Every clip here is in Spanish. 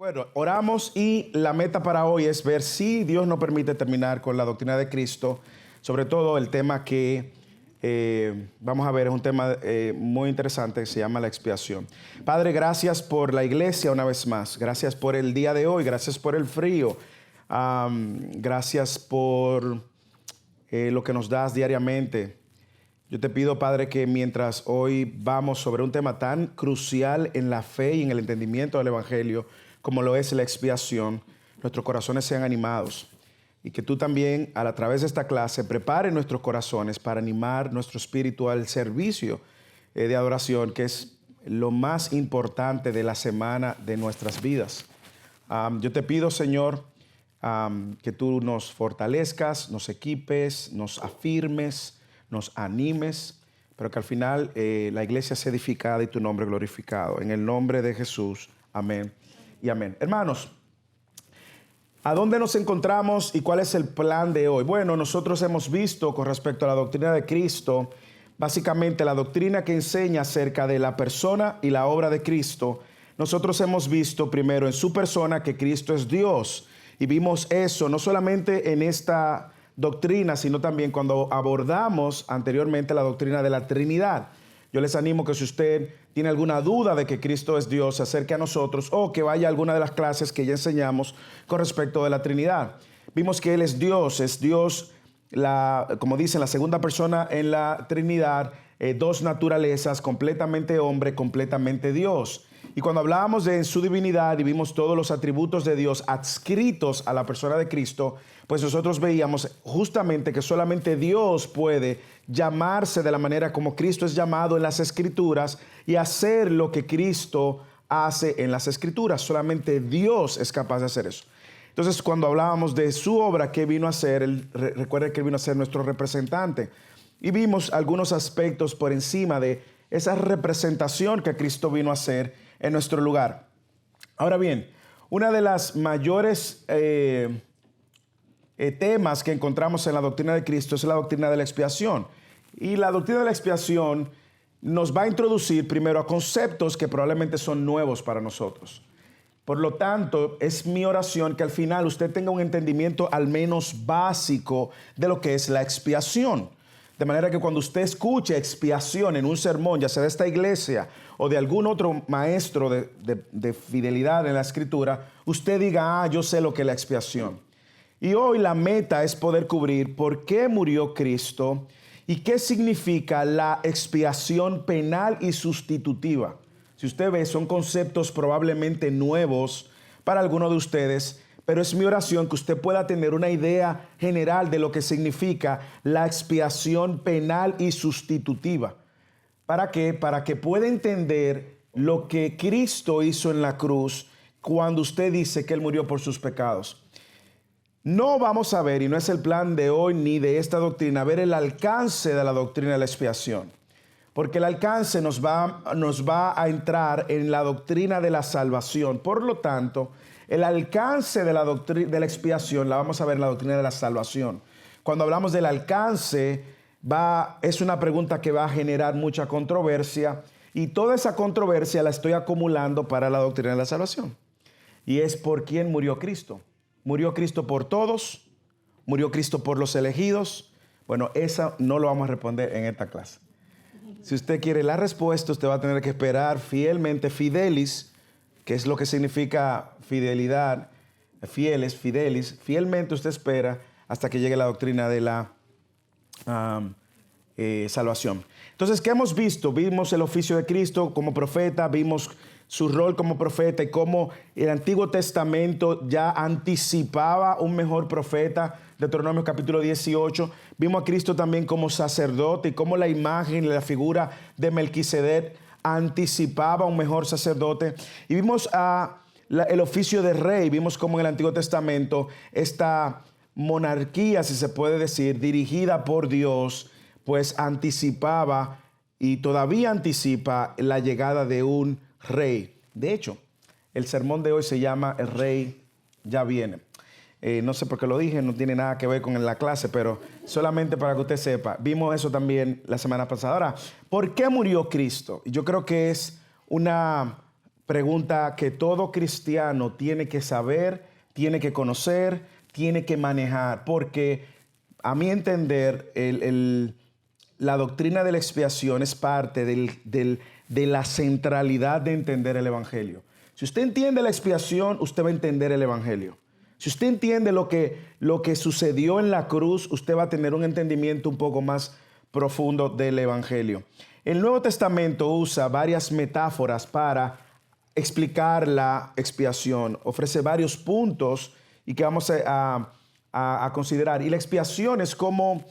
Bueno, oramos y la meta para hoy es ver si Dios nos permite terminar con la doctrina de Cristo, sobre todo el tema que vamos a ver, es un tema muy interesante que se llama la expiación. Padre, gracias por la iglesia una vez más, gracias por el día de hoy, gracias por el frío, gracias por lo que nos das diariamente. Yo te pido, Padre, que mientras hoy vamos sobre un tema tan crucial en la fe y en el entendimiento del Evangelio, como lo es la expiación, nuestros corazones sean animados. Y que tú también, a través de esta clase, prepares nuestros corazones para animar nuestro espíritu al servicio de adoración, que es lo más importante de la semana de nuestras vidas. Yo te pido, Señor, que tú nos fortalezcas, nos equipes, nos afirmes, nos animes, pero que al final la iglesia sea edificada y tu nombre glorificado. En el nombre de Jesús, amén y amén. Hermanos, ¿a dónde nos encontramos y cuál es el plan de hoy? Bueno, nosotros hemos visto con respecto a la doctrina de Cristo, básicamente la doctrina que enseña acerca de la persona y la obra de Cristo. Nosotros hemos visto primero en su persona que Cristo es Dios, y vimos eso no solamente en esta doctrina, sino también cuando abordamos anteriormente la doctrina de la Trinidad. Yo les animo que si usted tiene alguna duda de que Cristo es Dios, se acerque a nosotros o que vaya a alguna de las clases que ya enseñamos con respecto de la Trinidad. Vimos que Él es Dios, como dicen, la segunda persona en la Trinidad, dos naturalezas, completamente hombre, completamente Dios. Y cuando hablábamos de su divinidad y vimos todos los atributos de Dios adscritos a la persona de Cristo, pues nosotros veíamos justamente que solamente Dios puede llamarse de la manera como Cristo es llamado en las Escrituras y hacer lo que Cristo hace en las Escrituras. Solamente Dios es capaz de hacer eso. Entonces, cuando hablábamos de su obra, ¿qué vino a hacer? Recuerden que Él vino a ser nuestro representante. Y vimos algunos aspectos por encima de esa representación que Cristo vino a hacer en nuestro lugar. Ahora bien, una de las mayores temas que encontramos en la doctrina de Cristo es la doctrina de la expiación. Y la doctrina de la expiación nos va a introducir primero a conceptos que probablemente son nuevos para nosotros. Por lo tanto, es mi oración que al final usted tenga un entendimiento al menos básico de lo que es la expiación. De manera que cuando usted escuche expiación en un sermón, ya sea de esta iglesia o de algún otro maestro de fidelidad en la Escritura, usted diga, yo sé lo que es la expiación. Y hoy la meta es poder cubrir por qué murió Cristo y qué significa la expiación penal y sustitutiva. Si usted ve, son conceptos probablemente nuevos para algunos de ustedes, pero es mi oración que usted pueda tener una idea general de lo que significa la expiación penal y sustitutiva. ¿Para qué? Para que pueda entender lo que Cristo hizo en la cruz cuando usted dice que Él murió por sus pecados. No vamos a ver, y no es el plan de hoy ni de esta doctrina, ver el alcance de la doctrina de la expiación. Porque el alcance nos va a entrar en la doctrina de la salvación. Por lo tanto, el alcance de la doctrina de la expiación la vamos a ver en la doctrina de la salvación. Cuando hablamos del alcance, es una pregunta que va a generar mucha controversia, y toda esa controversia la estoy acumulando para la doctrina de la salvación. Y es por quién murió Cristo. ¿Murió Cristo por todos? ¿Murió Cristo por los elegidos? Bueno, esa no lo vamos a responder en esta clase. Si usted quiere la respuesta, usted va a tener que esperar fielmente, fidelis, que es lo que significa fidelidad, fieles, fidelis. Fielmente usted espera hasta que llegue la doctrina de la salvación. Entonces, ¿qué hemos visto? Vimos el oficio de Cristo como profeta, vimos su rol como profeta y cómo el Antiguo Testamento ya anticipaba un mejor profeta. Deuteronomio capítulo 18. Vimos a Cristo también como sacerdote y cómo la imagen y la figura de Melquisedec anticipaba un mejor sacerdote. Y vimos el oficio de rey. Vimos cómo en el Antiguo Testamento esta monarquía, si se puede decir, dirigida por Dios, pues anticipaba y todavía anticipa la llegada de un rey. De hecho, el sermón de hoy se llama El Rey ya viene. No sé por qué lo dije, no tiene nada que ver con la clase, pero solamente para que usted sepa, vimos eso también la semana pasada. Ahora, ¿por qué murió Cristo? Yo creo que es una pregunta que todo cristiano tiene que saber, tiene que conocer, tiene que manejar, porque a mi entender, la doctrina de la expiación es parte de la centralidad de entender el Evangelio. Si usted entiende la expiación, usted va a entender el Evangelio. Si usted entiende lo que sucedió en la cruz, usted va a tener un entendimiento un poco más profundo del Evangelio. El Nuevo Testamento usa varias metáforas para explicar la expiación. Ofrece varios puntos y que vamos a considerar. Y la expiación es como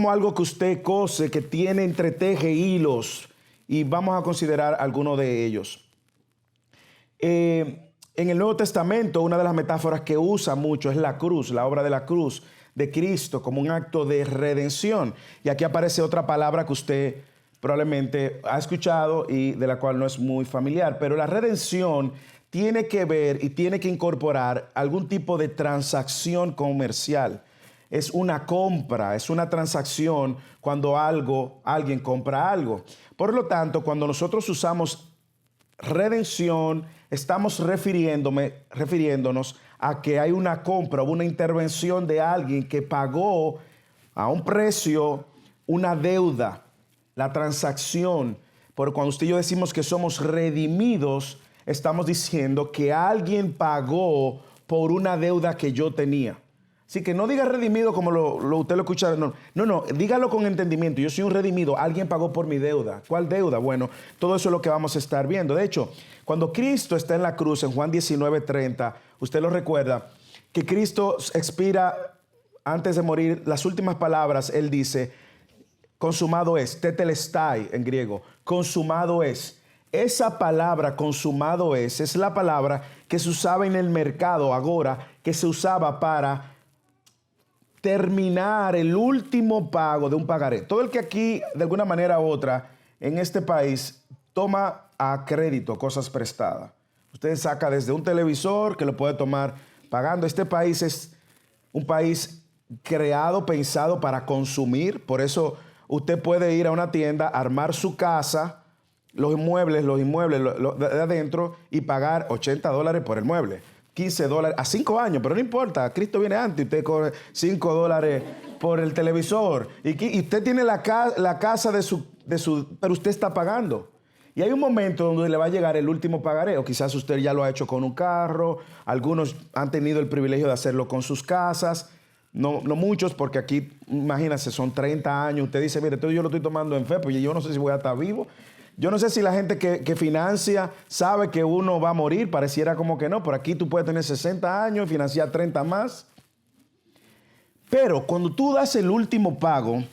algo que usted cose, que entreteje hilos. Y vamos a considerar algunos de ellos. En el Nuevo Testamento, una de las metáforas que usa mucho es la cruz, la obra de la cruz de Cristo como un acto de redención. Y aquí aparece otra palabra que usted probablemente ha escuchado y de la cual no es muy familiar, pero la redención tiene que ver y tiene que incorporar algún tipo de transacción comercial. Es una compra, es una transacción cuando alguien compra algo. Por lo tanto, cuando nosotros usamos redención, estamos refiriéndonos a que hay una compra, una intervención de alguien que pagó a un precio una deuda, la transacción. Pero cuando usted y yo decimos que somos redimidos, estamos diciendo que alguien pagó por una deuda que yo tenía. Así que no diga redimido como usted lo escucha. No, dígalo con entendimiento. Yo soy un redimido. Alguien pagó por mi deuda. ¿Cuál deuda? Bueno, todo eso es lo que vamos a estar viendo. De hecho, cuando Cristo está en la cruz, en Juan 19:30, usted lo recuerda, que Cristo expira antes de morir. Las últimas palabras, Él dice, consumado es, tetelestai en griego, consumado es. Esa palabra consumado es la palabra que se usaba en el mercado ahora, que se usaba para terminar el último pago de un pagaré. Todo el que aquí, de alguna manera u otra, en este país, toma a crédito cosas prestadas. Usted saca desde un televisor que lo puede tomar pagando. Este país es un país creado, pensado para consumir. Por eso usted puede ir a una tienda, armar su casa, los inmuebles de adentro y pagar $80 por el mueble. $15 a 5 años, pero no importa, Cristo viene antes y usted coge $5 por el televisor y usted tiene la casa pero usted está pagando. Y hay un momento donde le va a llegar el último pagaré, o quizás usted ya lo ha hecho con un carro, algunos han tenido el privilegio de hacerlo con sus casas, no muchos, porque aquí, imagínense, son 30 años, usted dice, mire, yo lo estoy tomando en fe, porque yo no sé si voy a estar vivo. Yo no sé si la gente que financia sabe que uno va a morir, pareciera como que no, pero aquí tú puedes tener 60 años y financiar 30 más. Pero cuando tú das el último pago,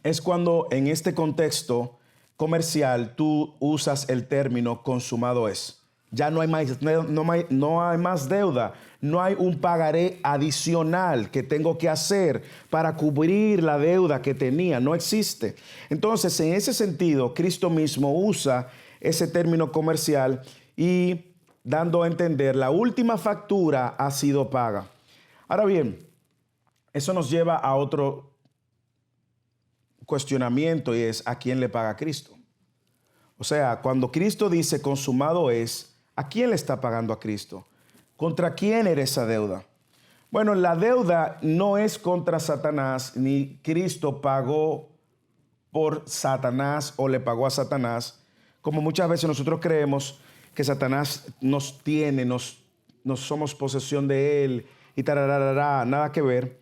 es cuando en este contexto comercial tú usas el término consumado es. Ya no hay más deuda, no hay un pagaré adicional que tengo que hacer para cubrir la deuda que tenía, no existe. Entonces, en ese sentido, Cristo mismo usa ese término comercial y dando a entender, la última factura ha sido paga. Ahora bien, eso nos lleva a otro cuestionamiento y es, ¿a quién le paga Cristo? O sea, cuando Cristo dice consumado es, ¿a quién le está pagando a Cristo? ¿Contra quién era esa deuda? Bueno, la deuda no es contra Satanás, ni Cristo pagó por Satanás o le pagó a Satanás, como muchas veces nosotros creemos que Satanás nos tiene, nos somos posesión de él y tarararara, nada que ver.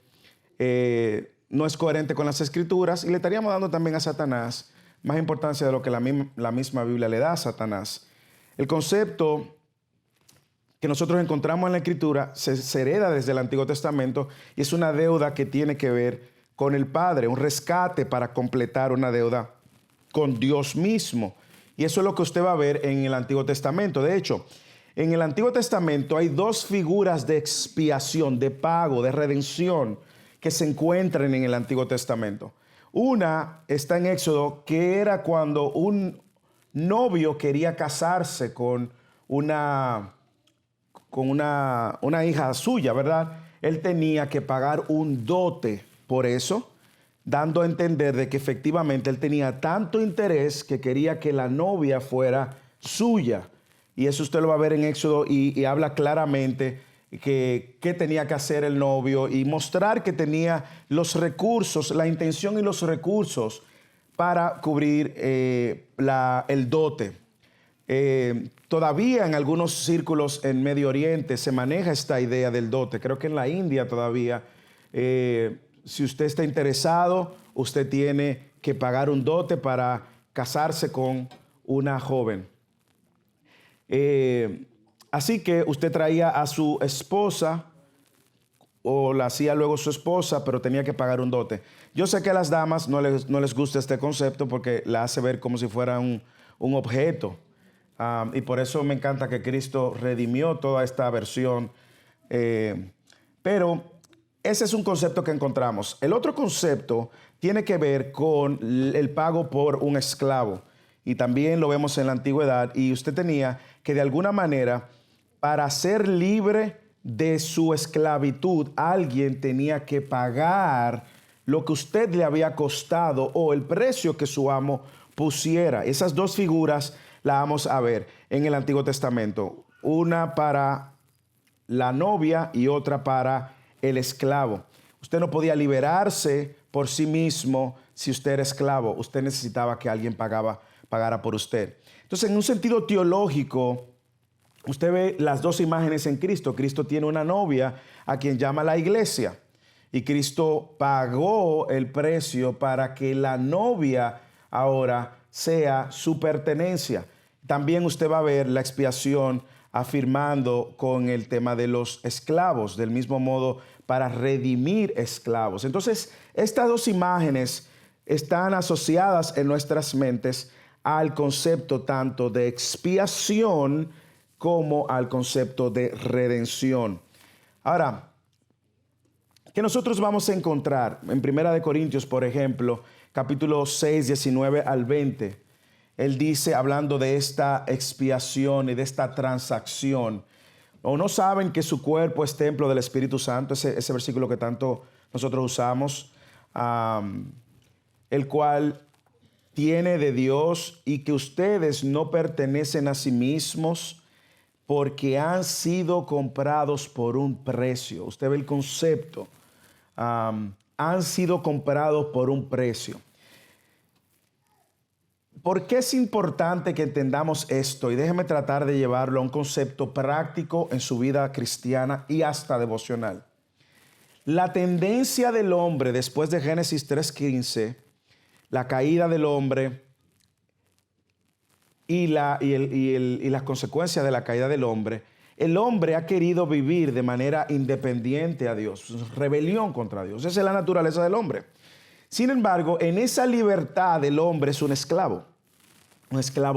No es coherente con las Escrituras y le estaríamos dando también a Satanás más importancia de lo que la misma Biblia le da a Satanás. El concepto que nosotros encontramos en la Escritura se hereda desde el Antiguo Testamento y es una deuda que tiene que ver con el Padre, un rescate para completar una deuda con Dios mismo. Y eso es lo que usted va a ver en el Antiguo Testamento. De hecho, en el Antiguo Testamento hay dos figuras de expiación, de pago, de redención que se encuentran en el Antiguo Testamento. Una está en Éxodo, que era cuando un novio quería casarse con una hija suya, ¿verdad? Él tenía que pagar un dote por eso, dando a entender de que efectivamente él tenía tanto interés que quería que la novia fuera suya. Y eso usted lo va a ver en Éxodo y habla claramente qué tenía que hacer el novio y mostrar que tenía los recursos, la intención y los recursos para cubrir el dote. Todavía en algunos círculos en Medio Oriente se maneja esta idea del dote. Creo que en la India todavía, si usted está interesado, usted tiene que pagar un dote para casarse con una joven. Así que usted traía a su esposa o la hacía luego su esposa, pero tenía que pagar un dote. Yo sé que a las damas no les gusta este concepto porque la hace ver como si fuera un objeto. Y por eso me encanta que Cristo redimió toda esta versión. Pero ese es un concepto que encontramos. El otro concepto tiene que ver con el pago por un esclavo. Y también lo vemos en la antigüedad. Y usted tenía que de alguna manera, para ser libre de su esclavitud, alguien tenía que pagar lo que usted le había costado o el precio que su amo pusiera. Esas dos figuras la vamos a ver en el Antiguo Testamento. Una para la novia y otra para el esclavo. Usted no podía liberarse por sí mismo si usted era esclavo. Usted necesitaba que alguien pagara por usted. Entonces, en un sentido teológico, usted ve las dos imágenes en Cristo. Cristo tiene una novia a quien llama la iglesia. Y Cristo pagó el precio para que la novia ahora sea su pertenencia. También usted va a ver la expiación afirmando con el tema de los esclavos, del mismo modo para redimir esclavos. Entonces, estas dos imágenes están asociadas en nuestras mentes al concepto tanto de expiación como al concepto de redención. Ahora, ¿qué nosotros vamos a encontrar en 1 Corintios, por ejemplo, capítulo 6, 19 al 20? Él dice, hablando de esta expiación y de esta transacción, ¿o no saben que su cuerpo es templo del Espíritu Santo? Ese versículo que tanto nosotros usamos, el cual tiene de Dios y que ustedes no pertenecen a sí mismos porque han sido comprados por un precio. Usted ve el concepto. Han sido comprados por un precio. ¿Por qué es importante que entendamos esto? Y déjeme tratar de llevarlo a un concepto práctico en su vida cristiana y hasta devocional. La tendencia del hombre después de Génesis 3:15, la caída del hombre y las consecuencias de la caída del hombre, el hombre ha querido vivir de manera independiente a Dios, rebelión contra Dios. Esa es la naturaleza del hombre. Sin embargo, en esa libertad el hombre es un esclavo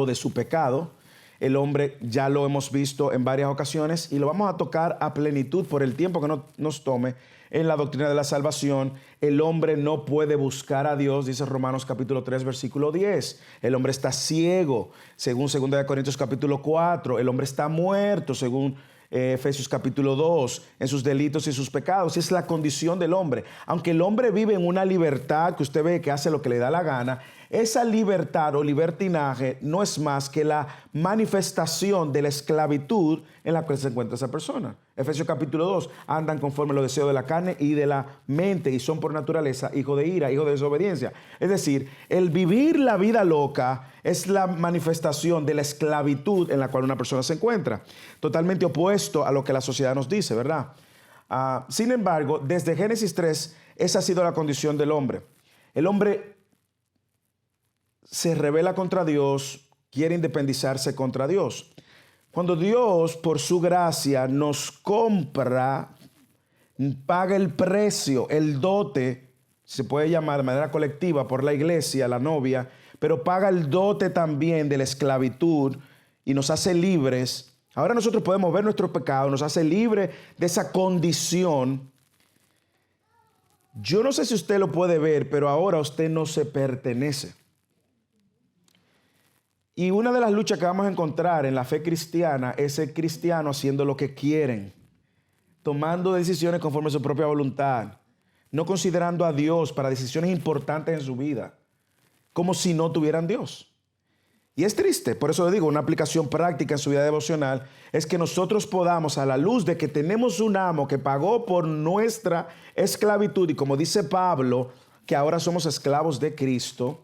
de su pecado. El hombre ya lo hemos visto en varias ocasiones y lo vamos a tocar a plenitud por el tiempo que nos tome en la doctrina de la salvación. El hombre no puede buscar a Dios, dice Romanos capítulo 3, versículo 10. El hombre está ciego, según 2 Corintios capítulo 4. El hombre está muerto, según Efesios capítulo 2, en sus delitos y sus pecados. Es la condición del hombre. Aunque el hombre vive en una libertad que usted ve que hace lo que le da la gana, esa libertad o libertinaje no es más que la manifestación de la esclavitud en la cual se encuentra esa persona. Efesios capítulo 2, andan conforme a los deseos de la carne y de la mente y son por naturaleza hijo de ira, hijo de desobediencia. Es decir, el vivir la vida loca es la manifestación de la esclavitud en la cual una persona se encuentra. Totalmente opuesto a lo que la sociedad nos dice, ¿verdad? Sin embargo, desde Génesis 3, esa ha sido la condición del hombre. El hombre se rebela contra Dios, quiere independizarse contra Dios. Cuando Dios, por su gracia, nos compra, paga el precio, el dote, se puede llamar de manera colectiva por la iglesia, la novia, pero paga el dote también de la esclavitud y nos hace libres. Ahora nosotros podemos ver nuestro pecado, nos hace libres de esa condición. Yo no sé si usted lo puede ver, pero ahora usted no se pertenece. Y una de las luchas que vamos a encontrar en la fe cristiana es el cristiano haciendo lo que quieren, tomando decisiones conforme a su propia voluntad, no considerando a Dios para decisiones importantes en su vida, como si no tuvieran Dios. Y es triste, por eso le digo, una aplicación práctica en su vida devocional es que nosotros podamos, a la luz de que tenemos un amo que pagó por nuestra esclavitud, y como dice Pablo, que ahora somos esclavos de Cristo,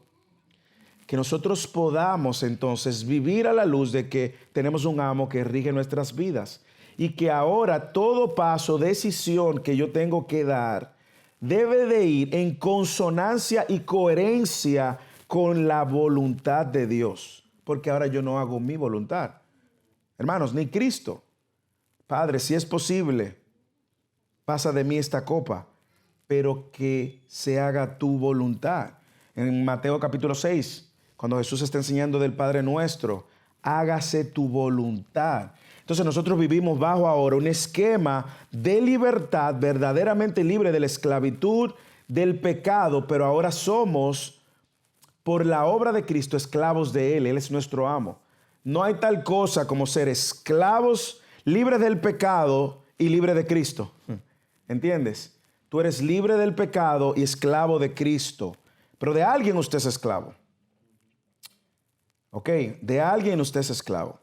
que nosotros podamos entonces vivir a la luz de que tenemos un amo que rige nuestras vidas y que ahora todo paso, decisión que yo tengo que dar debe de ir en consonancia y coherencia con la voluntad de Dios, porque ahora yo no hago mi voluntad, hermanos, ni Cristo. Padre, si es posible, pasa de mí esta copa, pero que se haga tu voluntad. En Mateo capítulo 6, cuando Jesús está enseñando del Padre Nuestro, hágase tu voluntad. Entonces nosotros vivimos bajo ahora un esquema de libertad verdaderamente libre de la esclavitud, del pecado, pero ahora somos, por la obra de Cristo, esclavos de Él. Él es nuestro amo. No hay tal cosa como ser esclavos, libres del pecado y libres de Cristo. ¿Entiendes? Tú eres libre del pecado y esclavo de Cristo. Pero de alguien usted es esclavo. ¿Ok? De alguien usted es esclavo.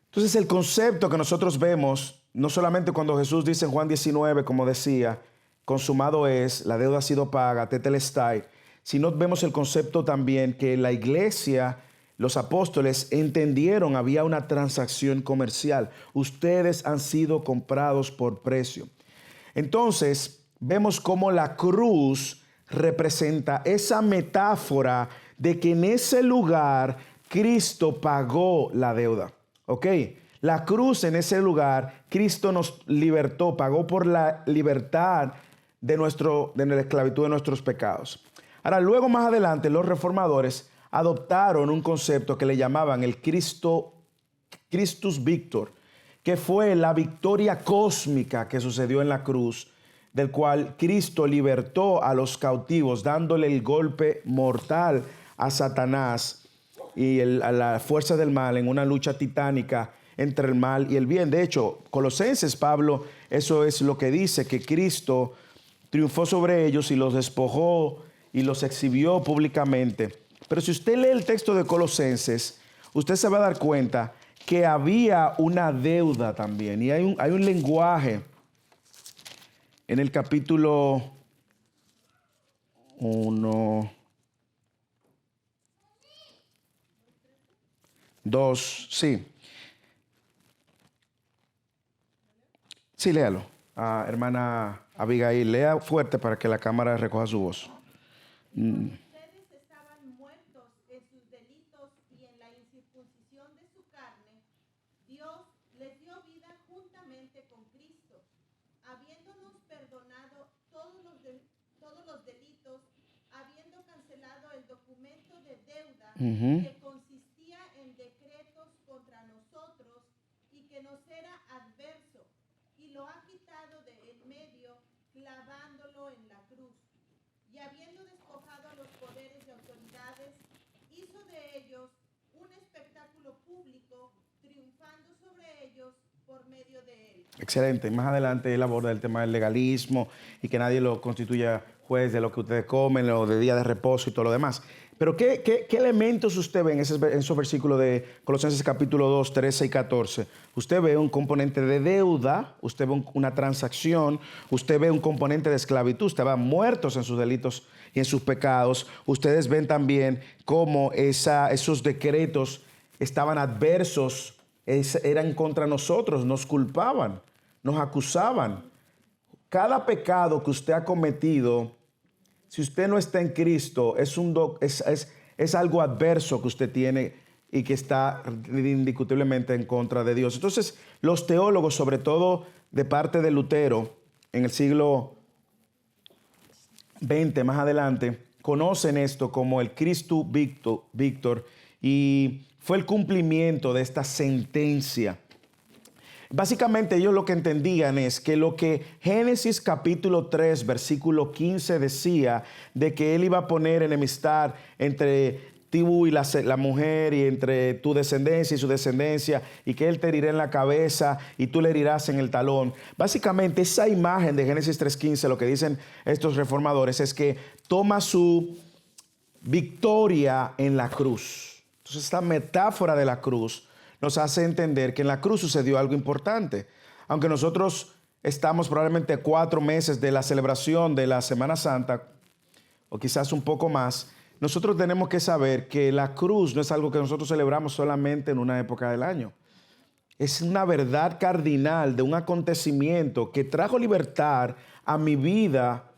Entonces el concepto que nosotros vemos, no solamente cuando Jesús dice en Juan 19, como decía, consumado es, la deuda ha sido paga, tetelestai, sino vemos el concepto también que la iglesia, los apóstoles entendieron, había una transacción comercial. Ustedes han sido comprados por precio. Entonces vemos cómo la cruz representa esa metáfora de que en ese lugar Cristo pagó la deuda. ¿Ok? La cruz en ese lugar, Cristo nos libertó, pagó por la libertad de la esclavitud de nuestros pecados. Ahora, luego más adelante, los reformadores adoptaron un concepto que le llamaban el Christus Victor, que fue la victoria cósmica que sucedió en la cruz, del cual Cristo libertó a los cautivos, dándole el golpe mortal a Satanás y a la fuerza del mal en una lucha titánica entre el mal y el bien. De hecho, Colosenses, Pablo, eso es lo que dice, que Cristo triunfó sobre ellos y los despojó y los exhibió públicamente. Pero si usted lee el texto de Colosenses, usted se va a dar cuenta que había una deuda también. Y hay un lenguaje en el capítulo 1, 2, sí. Sí, léalo. Hermana Abigail, lea fuerte para que la cámara recoja su voz. Ustedes estaban muertos en sus delitos y en la incircuncisión de su carne. Dios les dio vida juntamente con Cristo, habiéndonos perdonado todos los delitos, habiendo cancelado el documento de deuda que consistía en decretos contra nosotros y que nos era adverso, y lo ha quitado de en medio, clavándolo en la cruz. Y habiendo despojado a los poderes y autoridades, hizo de ellos un espectáculo público, triunfando sobre ellos por medio de él. Excelente. Más adelante él aborda el tema del legalismo y que nadie lo constituya juez de lo que ustedes comen o de día de reposo y todo lo demás. Pero ¿qué elementos usted ve en esos versículos de Colosenses capítulo 2, 13 y 14? Usted ve un componente de deuda, usted ve una transacción, usted ve un componente de esclavitud, estaban muertos en sus delitos y en sus pecados. Ustedes ven también cómo esos decretos estaban adversos, eran contra nosotros, nos culpaban, nos acusaban. Cada pecado que usted ha cometido, si usted no está en Cristo, es algo adverso que usted tiene y que está indiscutiblemente en contra de Dios. Entonces, los teólogos, sobre todo de parte de Lutero, en el siglo XX más adelante, conocen esto como el Christus Victor y fue el cumplimiento de esta sentencia. Básicamente ellos lo que entendían es que lo que Génesis capítulo 3, versículo 15 decía de que él iba a poner enemistad entre tú y la mujer y entre tu descendencia y su descendencia y que él te herirá en la cabeza y tú le herirás en el talón. Básicamente esa imagen de Génesis 3:15, lo que dicen estos reformadores es que toma su victoria en la cruz. Entonces, esta metáfora de la cruz nos hace entender que en la cruz sucedió algo importante. Aunque nosotros estamos probablemente 4 meses de la celebración de la Semana Santa, o quizás un poco más, nosotros tenemos que saber que la cruz no es algo que nosotros celebramos solamente en una época del año. Es una verdad cardinal de un acontecimiento que trajo libertad a mi vida,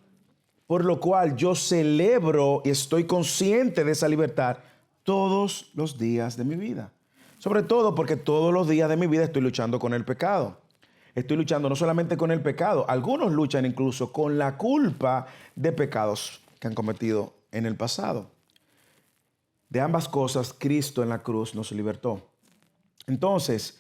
por lo cual yo celebro y estoy consciente de esa libertad todos los días de mi vida. Sobre todo porque todos los días de mi vida estoy luchando con el pecado. Estoy luchando no solamente con el pecado, algunos luchan incluso con la culpa de pecados que han cometido en el pasado. De ambas cosas, Cristo en la cruz nos libertó. Entonces,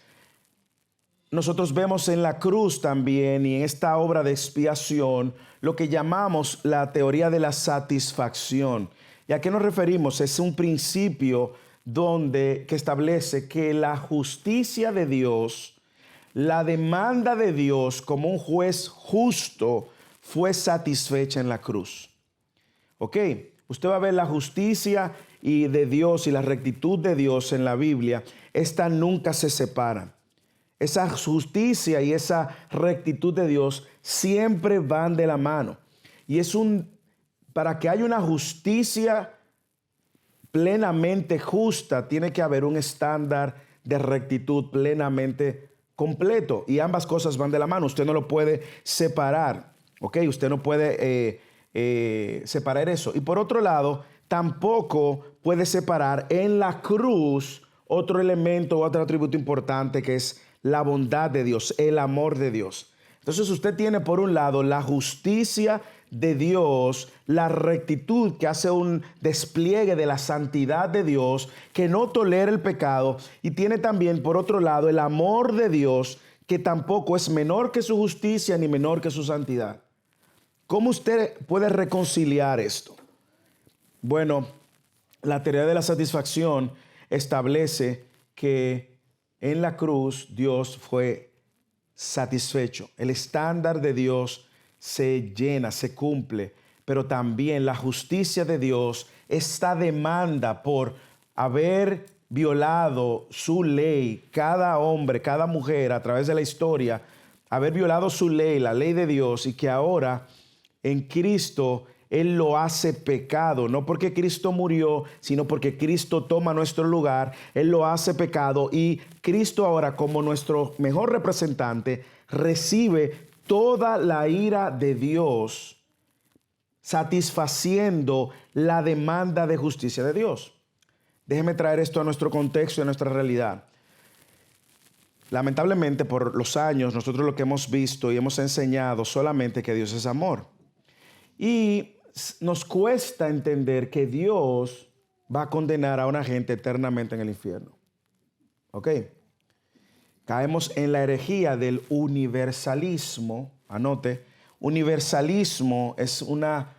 nosotros vemos en la cruz también y en esta obra de expiación lo que llamamos la teoría de la satisfacción. ¿Y a qué nos referimos? Es un principio que establece que la justicia de Dios, la demanda de Dios como un juez justo, fue satisfecha en la cruz. ¿Ok? Usted va a ver la justicia de Dios y la rectitud de Dios en la Biblia. Esta nunca se separan. Esa justicia y esa rectitud de Dios siempre van de la mano. Y para que haya una justicia plenamente justa, tiene que haber un estándar de rectitud plenamente completo. Y ambas cosas van de la mano. Usted no lo puede separar. ¿Ok? Usted no puede separar eso. Y por otro lado, tampoco puede separar en la cruz otro elemento, otro atributo importante que es la bondad de Dios, el amor de Dios. Entonces usted tiene por un lado la justicia de Dios, la rectitud que hace un despliegue de la santidad de Dios, que no tolera el pecado, y tiene también por otro lado el amor de Dios, que tampoco es menor que su justicia ni menor que su santidad. ¿Cómo usted puede reconciliar esto? Bueno, la teoría de la satisfacción establece que en la cruz Dios fue satisfecho. El estándar de Dios se llena, se cumple, pero también la justicia de Dios, esta demanda por haber violado su ley, cada hombre, cada mujer a través de la historia, haber violado su ley, la ley de Dios, y que ahora en Cristo Él lo hace pecado, no porque Cristo murió, sino porque Cristo toma nuestro lugar. Él lo hace pecado y Cristo ahora, como nuestro mejor representante, recibe toda la ira de Dios, satisfaciendo la demanda de justicia de Dios. Déjeme traer esto a nuestro contexto y a nuestra realidad. Lamentablemente, por los años, nosotros lo que hemos visto y hemos enseñado solamente que Dios es amor. Y nos cuesta entender que Dios va a condenar a una gente eternamente en el infierno. ¿Ok? Caemos en la herejía del universalismo. Anote, universalismo es una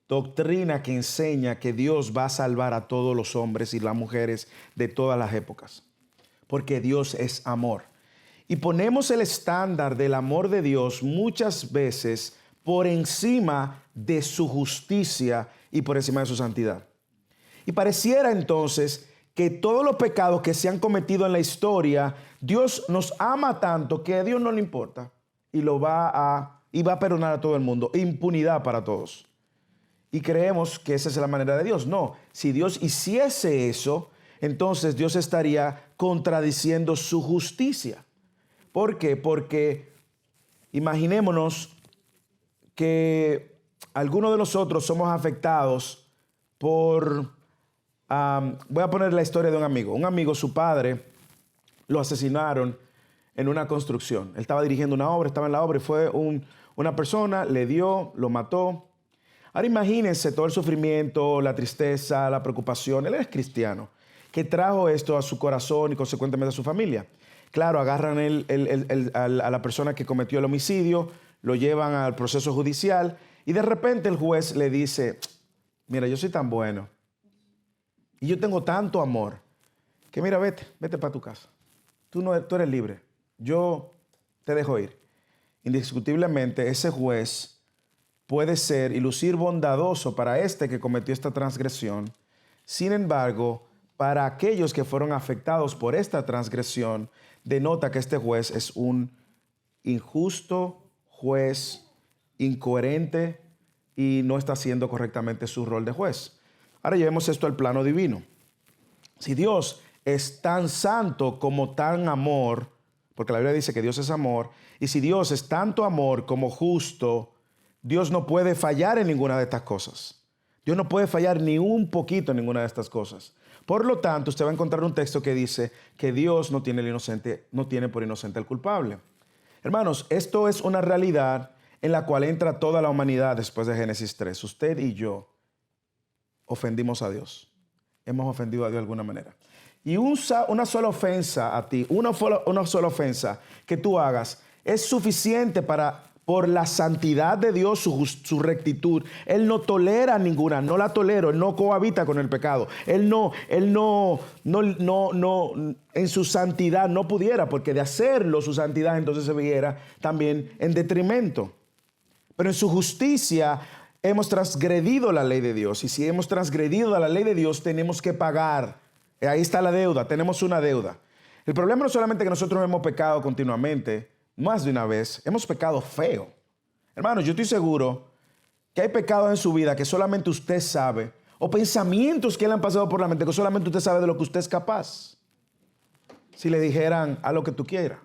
doctrina que enseña que Dios va a salvar a todos los hombres y las mujeres de todas las épocas. Porque Dios es amor. Y ponemos el estándar del amor de Dios muchas veces por encima de su justicia y por encima de su santidad. Y pareciera entonces que todos los pecados que se han cometido en la historia, Dios nos ama tanto que a Dios no le importa y va a perdonar a todo el mundo. Impunidad para todos. Y creemos que esa es la manera de Dios. No, si Dios hiciese eso, entonces Dios estaría contradiciendo su justicia. ¿Por qué? Porque imaginémonos que algunos de nosotros somos afectados por, voy a poner la historia de un amigo. Un amigo, su padre, lo asesinaron en una construcción. Él estaba dirigiendo una obra, estaba en la obra y fue una persona, le dio, lo mató. Ahora imagínense todo el sufrimiento, la tristeza, la preocupación. Él es cristiano, que trajo esto a su corazón y consecuentemente a su familia. Claro, agarran a la persona que cometió el homicidio, lo llevan al proceso judicial y de repente el juez le dice, mira, yo soy tan bueno y yo tengo tanto amor que mira, vete para tu casa. Tú eres libre. Yo te dejo ir. Indiscutiblemente ese juez puede ser y lucir bondadoso para este que cometió esta transgresión. Sin embargo, para aquellos que fueron afectados por esta transgresión, denota que este juez es un injusto juez, incoherente y no está haciendo correctamente su rol de juez. Ahora llevemos esto al plano divino. Si Dios es tan santo como tan amor, porque la Biblia dice que Dios es amor, y si Dios es tanto amor como justo, Dios no puede fallar en ninguna de estas cosas. Dios no puede fallar ni un poquito en ninguna de estas cosas. Por lo tanto, usted va a encontrar un texto que dice que Dios no tiene por inocente al culpable. Hermanos, esto es una realidad en la cual entra toda la humanidad después de Génesis 3. Usted y yo ofendimos a Dios. Hemos ofendido a Dios de alguna manera. Y una sola ofensa a ti, una sola ofensa que tú hagas es suficiente por la santidad de Dios, su rectitud. Él no tolera ninguna, no la tolera, Él no cohabita con el pecado. Él no, en su santidad no pudiera, porque de hacerlo su santidad entonces se viera también en detrimento. Pero en su justicia hemos transgredido la ley de Dios. Y si hemos transgredido la ley de Dios, tenemos que pagar. Ahí está la deuda, tenemos una deuda. El problema no es solamente que nosotros hemos pecado continuamente, más de una vez, hemos pecado feo. Hermanos, yo estoy seguro que hay pecados en su vida que solamente usted sabe, o pensamientos que le han pasado por la mente que solamente usted sabe de lo que usted es capaz. Si le dijeran a lo que tú quieras,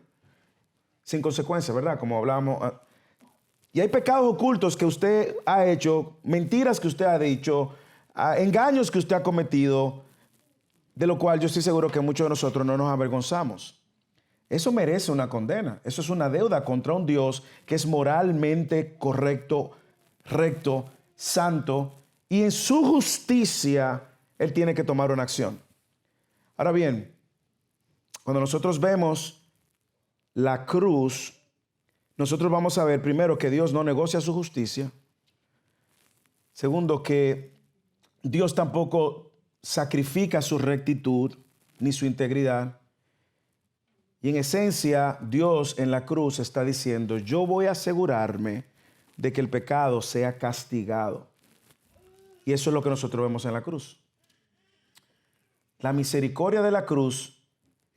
sin consecuencia, ¿verdad? Como hablábamos. Y hay pecados ocultos que usted ha hecho, mentiras que usted ha dicho, engaños que usted ha cometido, de lo cual yo estoy seguro que muchos de nosotros no nos avergonzamos. Eso merece una condena. Eso es una deuda contra un Dios que es moralmente correcto, recto, santo, y en su justicia Él tiene que tomar una acción. Ahora bien, cuando nosotros vemos la cruz, nosotros vamos a ver primero que Dios no negocia su justicia. Segundo, que Dios tampoco sacrifica su rectitud ni su integridad. Y en esencia, Dios en la cruz está diciendo, yo voy a asegurarme de que el pecado sea castigado. Y eso es lo que nosotros vemos en la cruz. La misericordia de la cruz,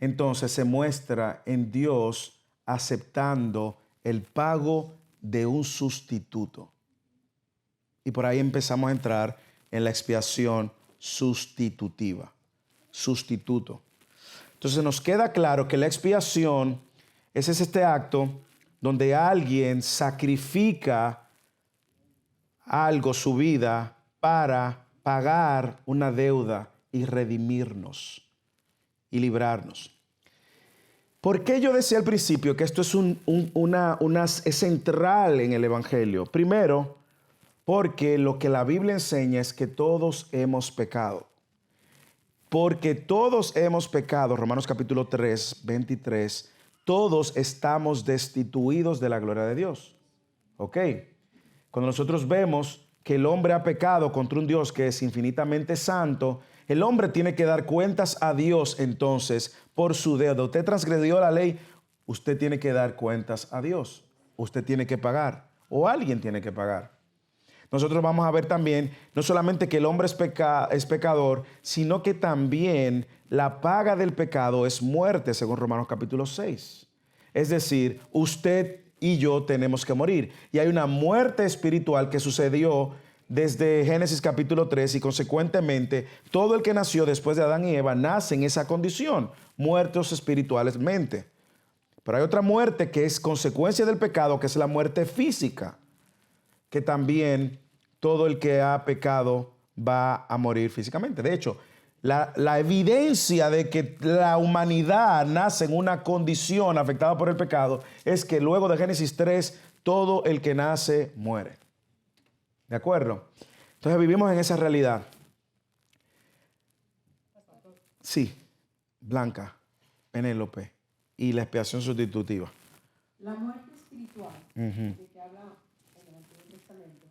entonces, se muestra en Dios aceptando el pago de un sustituto. Y por ahí empezamos a entrar en la expiación sustitutiva. Sustituto. Entonces nos queda claro que la expiación es este acto donde alguien sacrifica algo, su vida, para pagar una deuda y redimirnos y librarnos. ¿Por qué yo decía al principio que esto es es central en el Evangelio? Primero, porque lo que la Biblia enseña es que todos hemos pecado. Porque todos hemos pecado, Romanos capítulo 3, 23, todos estamos destituidos de la gloria de Dios. ¿Ok? Cuando nosotros vemos que el hombre ha pecado contra un Dios que es infinitamente santo, el hombre tiene que dar cuentas a Dios entonces por su deuda. Usted transgredió la ley, usted tiene que dar cuentas a Dios. Usted tiene que pagar o alguien tiene que pagar. Nosotros vamos a ver también, no solamente que el hombre es pecador, sino que también la paga del pecado es muerte, según Romanos capítulo 6. Es decir, usted y yo tenemos que morir. Y hay una muerte espiritual que sucedió desde Génesis capítulo 3 y consecuentemente todo el que nació después de Adán y Eva nace en esa condición, muertos espiritualmente. Pero hay otra muerte que es consecuencia del pecado, que es la muerte física, que también todo el que ha pecado va a morir físicamente. De hecho, la evidencia de que la humanidad nace en una condición afectada por el pecado es que luego de Génesis 3, todo el que nace muere. ¿De acuerdo? Entonces vivimos en esa realidad. Sí, Blanca, Penélope y la expiación sustitutiva. La muerte espiritual, de que habla en el Antiguo Testamento,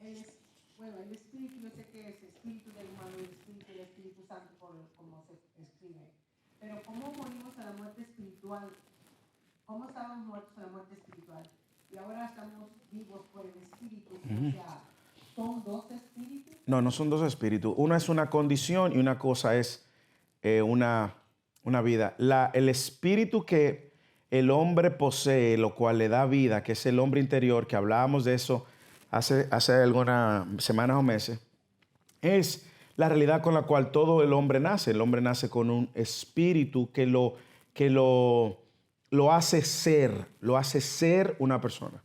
el espíritu, no sé qué es, espíritu del humano y el Espíritu Santo, como se escribe. Pero ¿cómo morimos a la muerte espiritual? ¿Cómo estábamos muertos a la muerte espiritual? Y ahora estamos vivos por el espíritu, o sea, son dos espíritus? No, no son dos espíritus. Uno es una condición y una cosa es una vida. El espíritu que el hombre posee, lo cual le da vida, que es el hombre interior, que hablábamos de eso hace algunas semanas o meses, es la realidad con la cual todo el hombre nace. El hombre nace con un espíritu que lo hace ser una persona.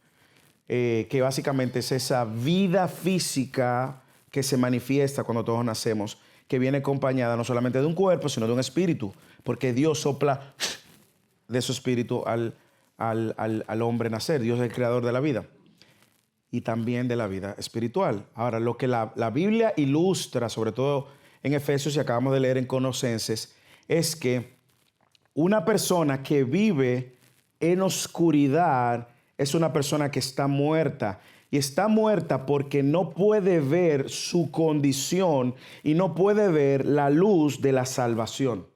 Que básicamente es esa vida física que se manifiesta cuando todos nacemos, que viene acompañada no solamente de un cuerpo, sino de un espíritu, porque Dios sopla de su espíritu al hombre nacer. Dios es el creador de la vida y también de la vida espiritual. Ahora, lo que la Biblia ilustra, sobre todo en Efesios y acabamos de leer en Colosenses, es que una persona que vive en oscuridad es una persona que está muerta. Y está muerta porque no puede ver su condición y no puede ver la luz de la salvación.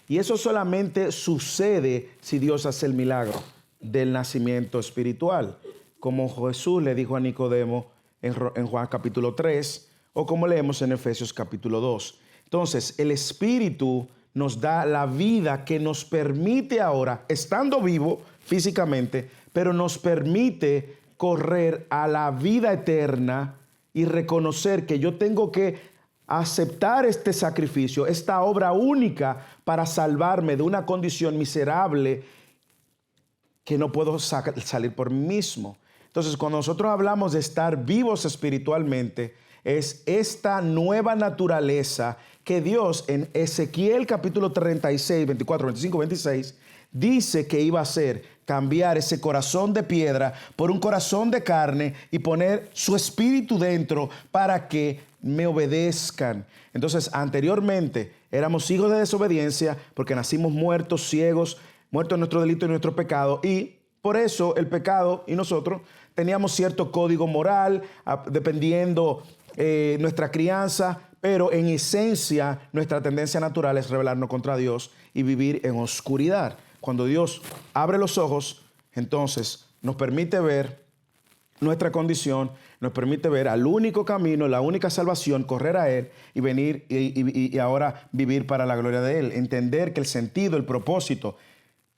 Y eso solamente sucede si Dios hace el milagro del nacimiento espiritual, como Jesús le dijo a Nicodemo en Juan capítulo 3, o como leemos en Efesios capítulo 2. Entonces, el Espíritu nos da la vida que nos permite ahora, estando vivo físicamente, pero nos permite correr a la vida eterna y reconocer que yo tengo que aceptar este sacrificio, esta obra única para salvarme de una condición miserable que no puedo salir por mí mismo. Entonces, cuando nosotros hablamos de estar vivos espiritualmente, es esta nueva naturaleza que Dios en Ezequiel capítulo 36, 24, 25, 26 dice que iba a hacer, cambiar ese corazón de piedra por un corazón de carne y poner su espíritu dentro para que me obedezcan. Entonces, anteriormente éramos hijos de desobediencia porque nacimos muertos, ciegos, muertos en nuestro delito y nuestro pecado, y por eso el pecado y nosotros teníamos cierto código moral dependiendo nuestra crianza, pero en esencia nuestra tendencia natural es rebelarnos contra Dios y vivir en oscuridad. Cuando Dios abre los ojos, entonces nos permite ver nuestra condición, nos permite ver al único camino, la única salvación, correr a Él y venir y ahora vivir para la gloria de Él. Entender que el sentido, el propósito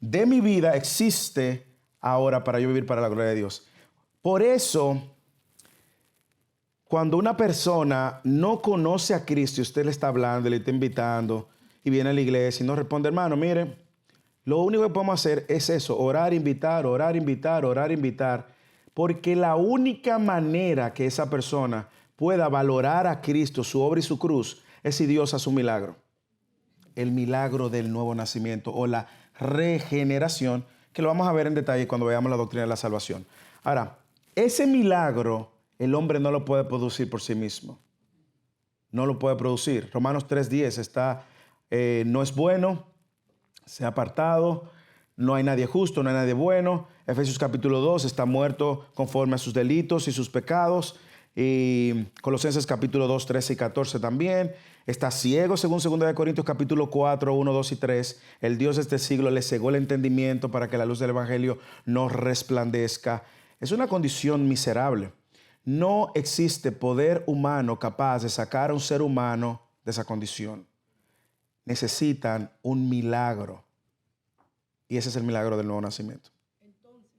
de mi vida existe ahora para yo vivir para la gloria de Dios. Por eso, cuando una persona no conoce a Cristo y usted le está hablando, le está invitando y viene a la iglesia y no responde, hermano, mire, lo único que podemos hacer es eso, orar, invitar, orar, invitar, orar, invitar, porque la única manera que esa persona pueda valorar a Cristo, su obra y su cruz, es si Dios hace un milagro. El milagro del nuevo nacimiento o la regeneración, que lo vamos a ver en detalle cuando veamos la doctrina de la salvación. Ahora, ese milagro el hombre no lo puede producir por sí mismo. No lo puede producir. Romanos 3:10 está, no es bueno, se ha apartado, no hay nadie justo, no hay nadie bueno. Efesios capítulo 2 está muerto conforme a sus delitos y sus pecados. Y Colosenses capítulo 2, 13 y 14 también. Está ciego según 2 Corintios capítulo 4, 1, 2 y 3. El Dios de este siglo le cegó el entendimiento para que la luz del evangelio no resplandezca. Es una condición miserable. No existe poder humano capaz de sacar a un ser humano de esa condición. Necesitan un milagro. Y ese es el milagro del nuevo nacimiento. Entonces,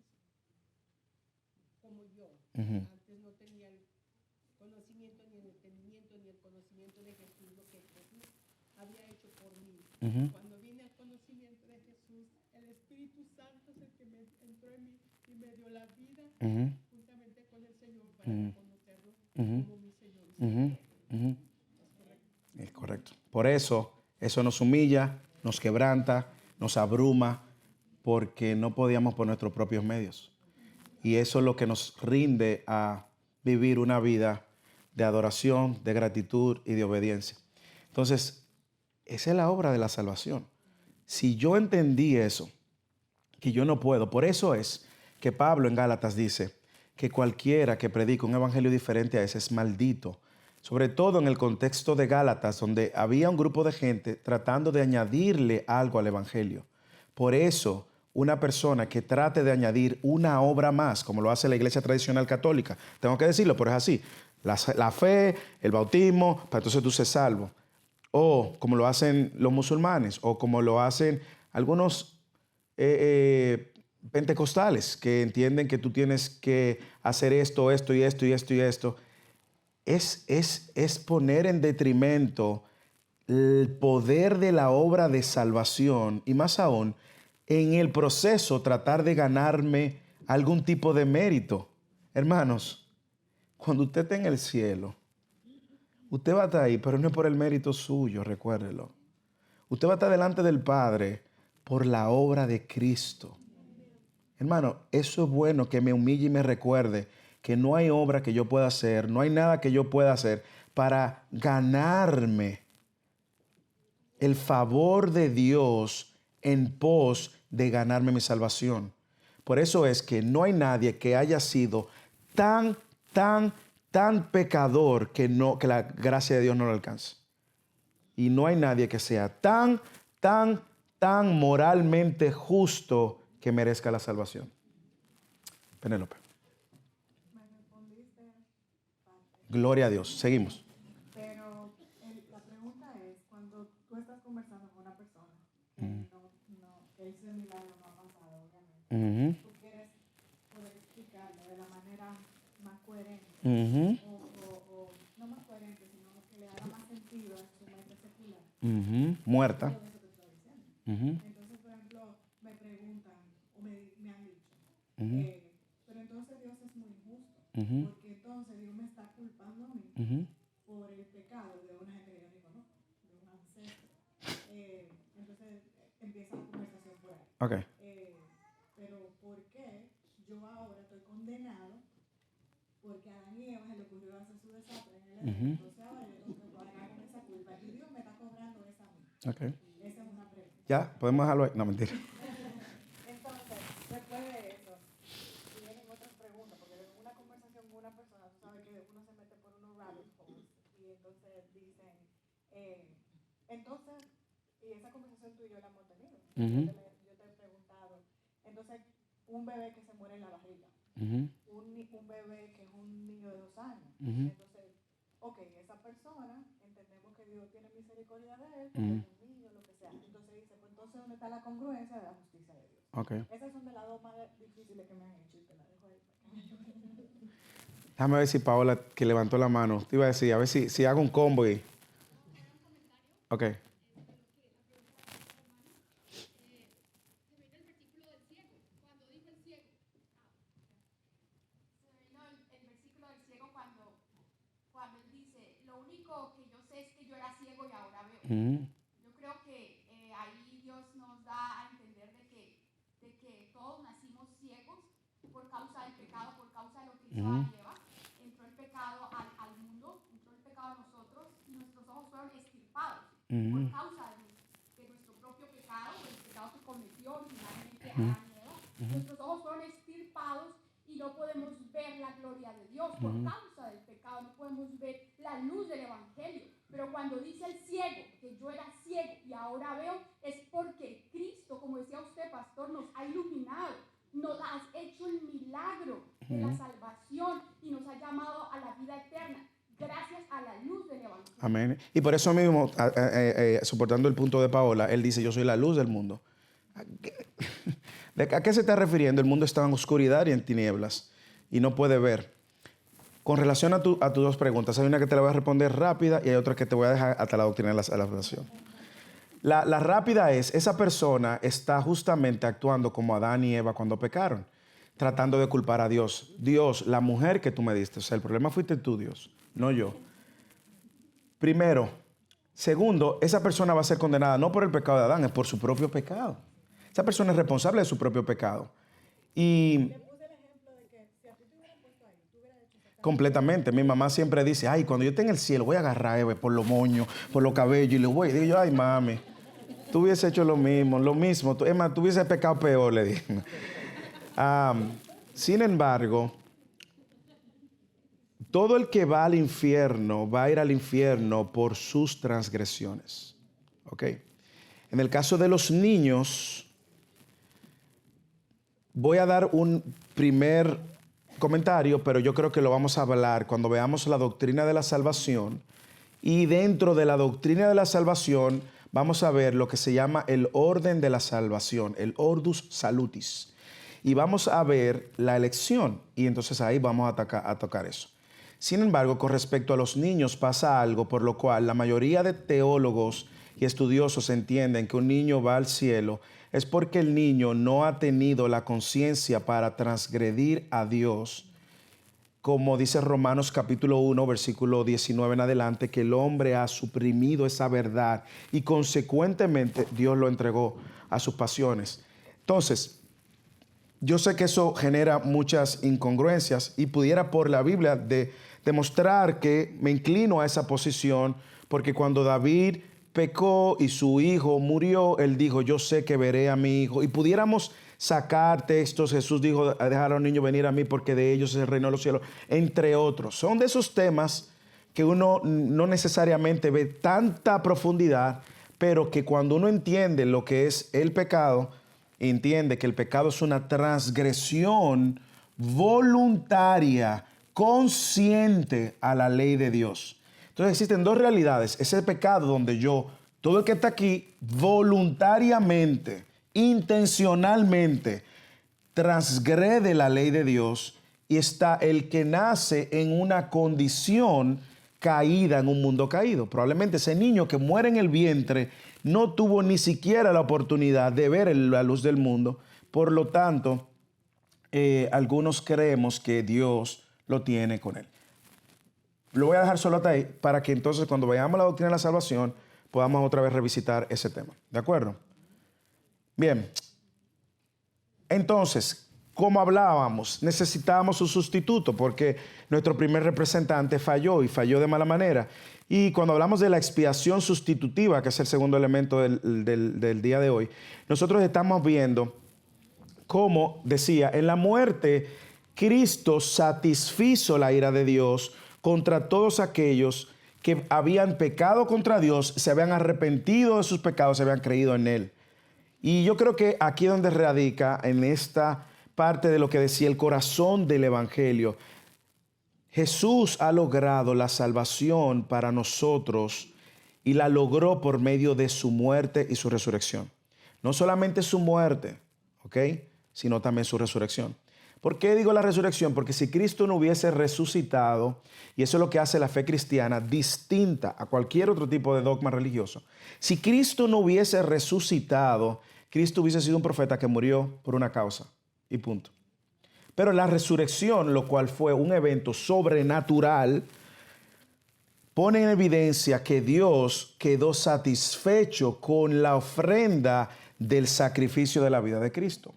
como yo, antes no tenía el conocimiento, ni el entendimiento, ni el conocimiento de Jesús, lo que Jesús había hecho por mí. Cuando vine al conocimiento de Jesús, el Espíritu Santo es el que me entró en mí y me dio la vida juntamente con el Señor para conocerlo como mi Señor y Salvador. Es correcto. Por eso nos humilla, nos quebranta, nos abruma, porque no podíamos por nuestros propios medios. Y eso es lo que nos rinde a vivir una vida de adoración, de gratitud y de obediencia. Entonces, esa es la obra de la salvación. Si yo entendí eso, que yo no puedo, por eso es que Pablo en Gálatas dice que cualquiera que predica un evangelio diferente a ese es maldito. Sobre todo en el contexto de Gálatas, donde había un grupo de gente tratando de añadirle algo al evangelio. Por eso, una persona que trate de añadir una obra más, como lo hace la iglesia tradicional católica, tengo que decirlo, pero es así. La fe, el bautismo, para entonces tú seas salvo. O como lo hacen los musulmanes, o como lo hacen algunos pentecostales, que entienden que tú tienes que hacer esto, esto y esto y esto y esto. Es poner en detrimento el poder de la obra de salvación y más aún, en el proceso tratar de ganarme algún tipo de mérito. Hermanos, cuando usted esté en el cielo, usted va a estar ahí, pero no es por el mérito suyo, recuérdelo. Usted va a estar delante del Padre por la obra de Cristo. Hermano, eso es bueno, que me humille y me recuerde que no hay obra que yo pueda hacer, no hay nada que yo pueda hacer para ganarme el favor de Dios en pos de ganarme mi salvación. Por eso es que no hay nadie que haya sido tan, tan pecador que la gracia de Dios no lo alcance. Y no hay nadie que sea tan, tan moralmente justo que merezca la salvación. Penélope. Gloria a Dios. Seguimos. Pero la pregunta es, cuando tú estás conversando con una persona que ese milagro no ha pasado, obviamente, tú quieres poder explicarlo de la manera más coherente, o no más coherente, sino que le haga más sentido a su mente secular. Muerta. Todo eso que estoy diciendo. Entonces, por ejemplo, me preguntan, o me han dicho, pero entonces Dios es muy injusto, porque entonces Dios me está culpando a mí por el pecado de una gente que yo ni conozco, de un ancestro. Entonces empieza la conversación por ahí. Okay. Pero ¿por qué yo ahora estoy condenado? Porque a Adán y Eva se le ocurrió hacer su desastre en el Edén. Entonces ahora yo tengo que pagar con esa culpa y Dios me está cobrando esa a mí. Okay. Esa es una pregunta. Ya, podemos dejarlo ahí. No, mentira. Entonces, después de eso, vienen otras preguntas, porque en una conversación con una persona, tú sabes que uno se mete por unos rabbit holes, y entonces dicen, entonces, y esa conversación tú y yo la hemos tenido. Yo te he preguntado, entonces, un bebé que se muere en la barriga, un bebé que es un niño de 2 años, entonces, ok, esa persona, entendemos que Dios tiene misericordia de él, porque es un niño, lo que sea. Entonces dice, pues entonces, ¿dónde está la congruencia de la justicia de Dios? Okay. Esas son de las dos más difíciles que me han hecho y te las dejo ahí para que me ayuden. Déjame ver si Paola, que levantó la mano, te iba a decir, a ver si hago un combo y... Ok. El versículo del ciego cuando él dice, lo único que yo sé es que yo era ciego y ahora veo. Yo creo que ahí Dios nos da a entender de que todos nacimos ciegos por causa del pecado, por causa de lo que hizo Adán y Eva. Entró el pecado al mundo, entró el pecado a nosotros y nuestros ojos fueron extirpados por causa de nuestro propio pecado, el pecado que cometió originalmente Adán y Eva. Nuestros ojos fueron extirpados y no podemos ver la gloria de Dios por causa del pecado, no podemos ver la luz del evangelio. Pero cuando dice el ciego, que yo era ciego y ahora veo, es porque Cristo, como decía usted, pastor, nos ha iluminado, nos ha hecho el milagro de la salvación y nos ha llamado a la vida eterna gracias a la luz del evangelio. Amén. Y por eso mismo, soportando el punto de Paola, él dice, yo soy la luz del mundo. ¿A qué se está refiriendo? El mundo está en oscuridad y en tinieblas y no puede ver. Con relación a tus dos preguntas, hay una que te la voy a responder rápida y hay otra que te voy a dejar hasta la doctrina de la salvación. La rápida es, esa persona está justamente actuando como Adán y Eva cuando pecaron, tratando de culpar a Dios. Dios, la mujer que tú me diste, o sea, el problema fuiste tú, Dios, no yo. Primero. Segundo, esa persona va a ser condenada no por el pecado de Adán, es por su propio pecado. Esa persona es responsable de su propio pecado. Y Le puse el ejemplo de que si a ti te hubieran puesto ahí, tú hubieras hecho exactamente. completamente. Mi mamá siempre dice, ay, cuando yo esté en el cielo voy a agarrar a Eve por los moños, por los cabellos y le voy. Y digo yo, ay, mami, tú hubieses hecho lo mismo. Es más, tú hubieses pecado peor, le digo. Sin embargo, todo el que va al infierno va a ir al infierno por sus transgresiones. ¿Ok? En el caso de los niños, voy a dar un primer comentario, pero yo creo que lo vamos a hablar cuando veamos la doctrina de la salvación. Y dentro de la doctrina de la salvación vamos a ver lo que se llama el orden de la salvación, el ordus salutis. Y vamos a ver la elección, y entonces ahí vamos a tocar eso. Sin embargo, con respecto a los niños pasa algo por lo cual la mayoría de teólogos y estudiosos entienden que un niño va al cielo es porque el niño no ha tenido la conciencia para transgredir a Dios, como dice Romanos capítulo 1, versículo 19 en adelante, que el hombre ha suprimido esa verdad y consecuentemente Dios lo entregó a sus pasiones. Entonces, yo sé que eso genera muchas incongruencias y pudiera por la Biblia demostrar que me inclino a esa posición, porque cuando David pecó y su hijo murió, él dijo, yo sé que veré a mi hijo. Y pudiéramos sacar textos, Jesús dijo, dejar a los niños venir a mí porque de ellos es el reino de los cielos, entre otros. Son de esos temas que uno no necesariamente ve tanta profundidad, pero que cuando uno entiende lo que es el pecado, entiende que el pecado es una transgresión voluntaria, consciente a la ley de Dios. Entonces existen dos realidades. Ese pecado donde todo el que está aquí, voluntariamente, intencionalmente, transgrede la ley de Dios, y está el que nace en una condición caída, en un mundo caído. Probablemente ese niño que muere en el vientre no tuvo ni siquiera la oportunidad de ver la luz del mundo. Por lo tanto, algunos creemos que Dios lo tiene con él. Lo voy a dejar solo hasta ahí para que entonces cuando veamos la doctrina de la salvación podamos otra vez revisitar ese tema. ¿De acuerdo? Bien. Entonces, como hablábamos, necesitábamos un sustituto porque nuestro primer representante falló y falló de mala manera. Y cuando hablamos de la expiación sustitutiva, que es el segundo elemento del día de hoy, nosotros estamos viendo cómo, decía, en la muerte Cristo satisfizo la ira de Dios contra todos aquellos que habían pecado contra Dios, se habían arrepentido de sus pecados, se habían creído en Él. Y yo creo que aquí es donde radica, en esta parte de lo que decía el corazón del Evangelio. Jesús ha logrado la salvación para nosotros y la logró por medio de su muerte y su resurrección. No solamente su muerte, ¿ok?, sino también su resurrección. ¿Por qué digo la resurrección? Porque si Cristo no hubiese resucitado, y eso es lo que hace la fe cristiana distinta a cualquier otro tipo de dogma religioso, si Cristo no hubiese resucitado, Cristo hubiese sido un profeta que murió por una causa y punto. Pero la resurrección, lo cual fue un evento sobrenatural, pone en evidencia que Dios quedó satisfecho con la ofrenda del sacrificio de la vida de Cristo.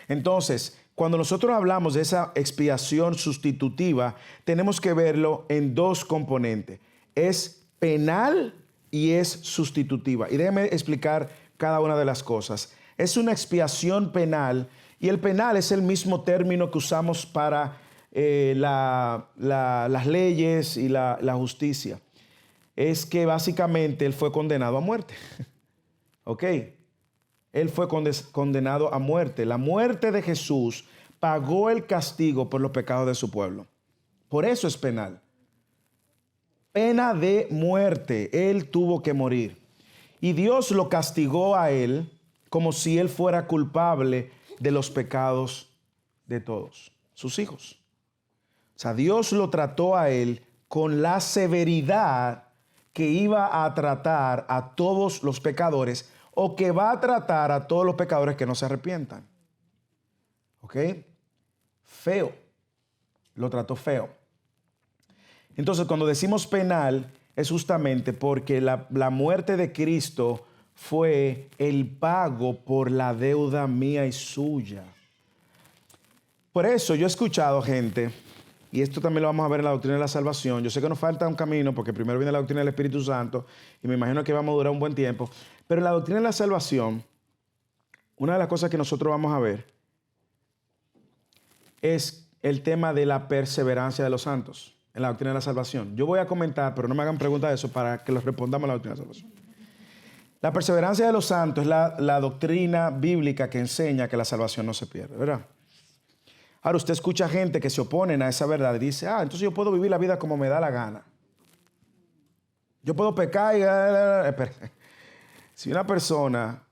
Entonces, cuando nosotros hablamos de esa expiación sustitutiva, tenemos que verlo en dos componentes. Es penal y es sustitutiva. Y déjenme explicar cada una de las cosas. Es una expiación penal, y el penal es el mismo término que usamos para las leyes y la justicia. Es que básicamente él fue condenado a muerte. ¿Ok? Él fue condenado a muerte. La muerte de Jesús pagó el castigo por los pecados de su pueblo. Por eso es penal. Pena de muerte. Él tuvo que morir. Y Dios lo castigó a él como si él fuera culpable de los pecados de todos sus hijos. O sea, Dios lo trató a él con la severidad que iba a tratar a todos los pecadores, o que va a tratar a todos los pecadores que no se arrepientan. ¿Ok? Feo. Lo trató feo. Entonces, cuando decimos penal, es justamente porque la muerte de Cristo fue el pago por la deuda mía y suya. Por eso yo he escuchado gente, y esto también lo vamos a ver en la doctrina de la salvación. Yo sé que nos falta un camino porque primero viene la doctrina del Espíritu Santo y me imagino que vamos a durar un buen tiempo. Pero en la doctrina de la salvación, una de las cosas que nosotros vamos a ver es el tema de la perseverancia de los santos en la doctrina de la salvación. Yo voy a comentar, pero no me hagan preguntas de eso para que los respondamos en la doctrina de la salvación. La perseverancia de los santos es la doctrina bíblica que enseña que la salvación no se pierde, ¿verdad? Ahora usted escucha gente que se oponen a esa verdad y dice, entonces yo puedo vivir la vida como me da la gana. Yo puedo pecar y... Si una persona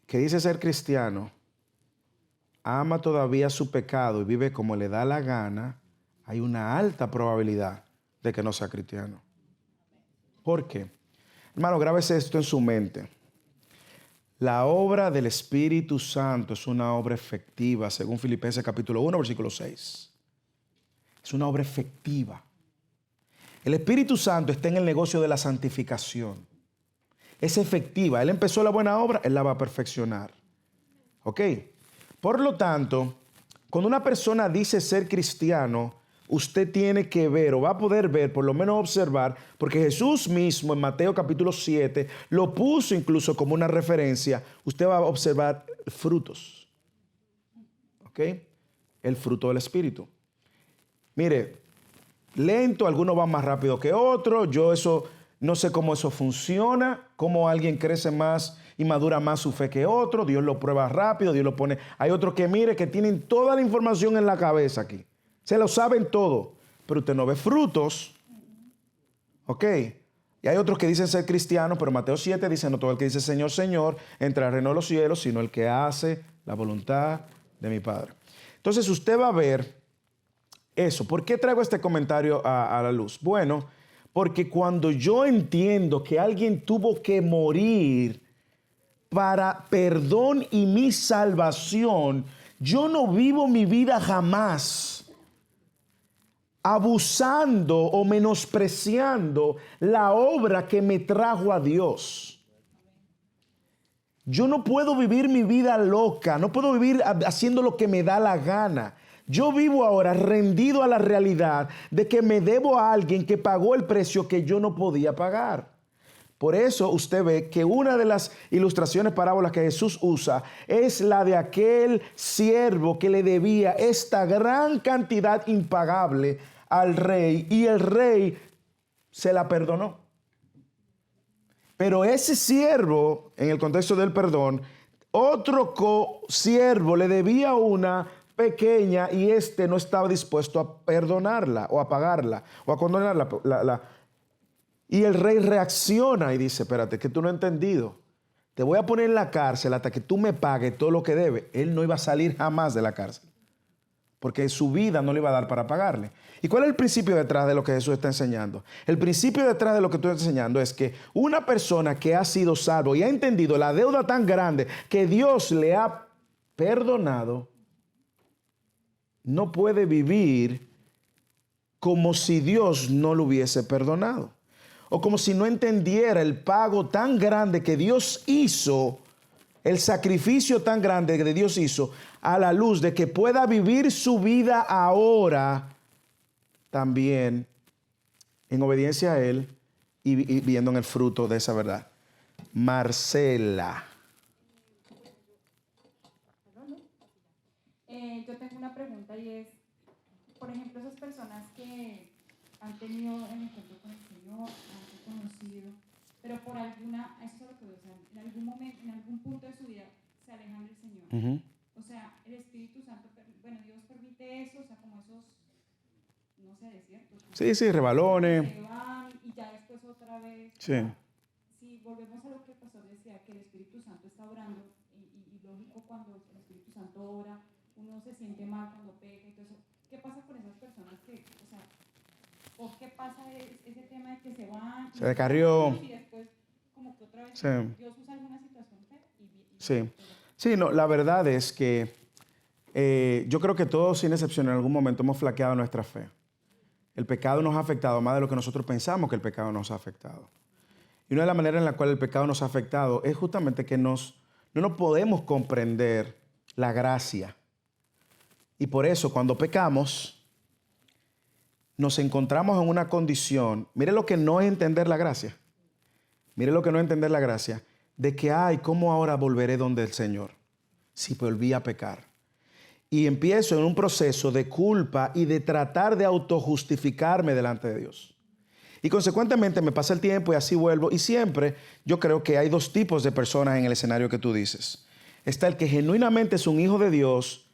que dice ser cristiano ama todavía su pecado y vive como le da la gana, hay una alta probabilidad de que no sea cristiano. ¿Por qué? Hermano, grábese esto en su mente. La obra del Espíritu Santo es una obra efectiva, según Filipenses capítulo 1, versículo 6. Es una obra efectiva. El Espíritu Santo está en el negocio de la santificación. Es efectiva. Él empezó la buena obra, Él la va a perfeccionar. ¿Ok? Por lo tanto, cuando una persona dice ser cristiano, usted tiene que ver o va a poder ver, por lo menos observar, porque Jesús mismo en Mateo capítulo 7 lo puso incluso como una referencia. Usted va a observar frutos. ¿Ok? El fruto del Espíritu. Mire, lento, algunos van más rápido que otros. Yo eso no sé cómo eso funciona, cómo alguien crece más y madura más su fe que otro. Dios lo prueba rápido, Dios lo pone. Hay otros que mire que tienen toda la información en la cabeza aquí. Se lo saben todo, pero usted no ve frutos. ¿Ok? Y hay otros que dicen ser cristianos, pero Mateo 7 dice, no todo el que dice Señor, Señor, entra al reino de los cielos, sino el que hace la voluntad de mi Padre. Entonces usted va a ver eso. ¿Por qué traigo este comentario a la luz? Bueno, porque cuando yo entiendo que alguien tuvo que morir para perdón y mi salvación, yo no vivo mi vida jamás abusando o menospreciando la obra que me trajo a Dios. Yo no puedo vivir mi vida loca, no puedo vivir haciendo lo que me da la gana. Yo vivo ahora rendido a la realidad de que me debo a alguien que pagó el precio que yo no podía pagar. Por eso usted ve que una de las ilustraciones, parábolas que Jesús usa es la de aquel siervo que le debía esta gran cantidad impagable al rey y el rey se la perdonó. Pero ese siervo, en el contexto del perdón, otro siervo le debía una pequeña y este no estaba dispuesto a perdonarla o a pagarla o a condonarla. Y el rey reacciona y dice, espérate, que tú no has entendido. Te voy a poner en la cárcel hasta que tú me pagues todo lo que debe. Él no iba a salir jamás de la cárcel, porque su vida no le iba a dar para pagarle. ¿Y cuál es el principio detrás de lo que Jesús está enseñando? El principio detrás de lo que tú estás enseñando es que una persona que ha sido salvo y ha entendido la deuda tan grande que Dios le ha perdonado, no puede vivir como si Dios no lo hubiese perdonado. O como si no entendiera el pago tan grande que Dios hizo, el sacrificio tan grande que Dios hizo, a la luz de que pueda vivir su vida ahora también en obediencia a Él y viendo en el fruto de esa verdad. Marcela. Yo tengo una pregunta y es, por ejemplo, esas personas que han tenido el encuentro con el Señor, han conocido, pero por alguna, eso es lo que veo, o sea, en algún momento, en algún punto de su vida se alejan del Señor. Uh-huh. O sea, el Espíritu Santo, bueno, Dios permite eso, o sea, como esos, no sé, desiertos. Sí, rebalones. Se van y ya después otra vez. Sí. Si volvemos a lo que el pastor decía, que el Espíritu Santo está orando, y lógico, cuando el Espíritu Santo ora, uno se siente mal cuando peca y todo eso. ¿Qué pasa con esas personas que, o sea, o qué pasa ese tema de que se van? Se descarrió. Y después, como que otra vez, Sí. Dios usa alguna situación fea Sí. Sí, no, la verdad es que yo creo que todos, sin excepción, en algún momento hemos flaqueado nuestra fe. El pecado nos ha afectado más de lo que nosotros pensamos que el pecado nos ha afectado. Y una de las maneras en la cual el pecado nos ha afectado es justamente que no nos podemos comprender la gracia. Y por eso, cuando pecamos, nos encontramos en una condición, mire lo que no es entender la gracia. Mire lo que no es entender la gracia. De que, ¿cómo ahora volveré donde el Señor? Si volví a pecar. Y empiezo en un proceso de culpa y de tratar de autojustificarme delante de Dios. Y consecuentemente me pasa el tiempo y así vuelvo. Y siempre yo creo que hay dos tipos de personas en el escenario que tú dices. Está el que genuinamente es un hijo de Dios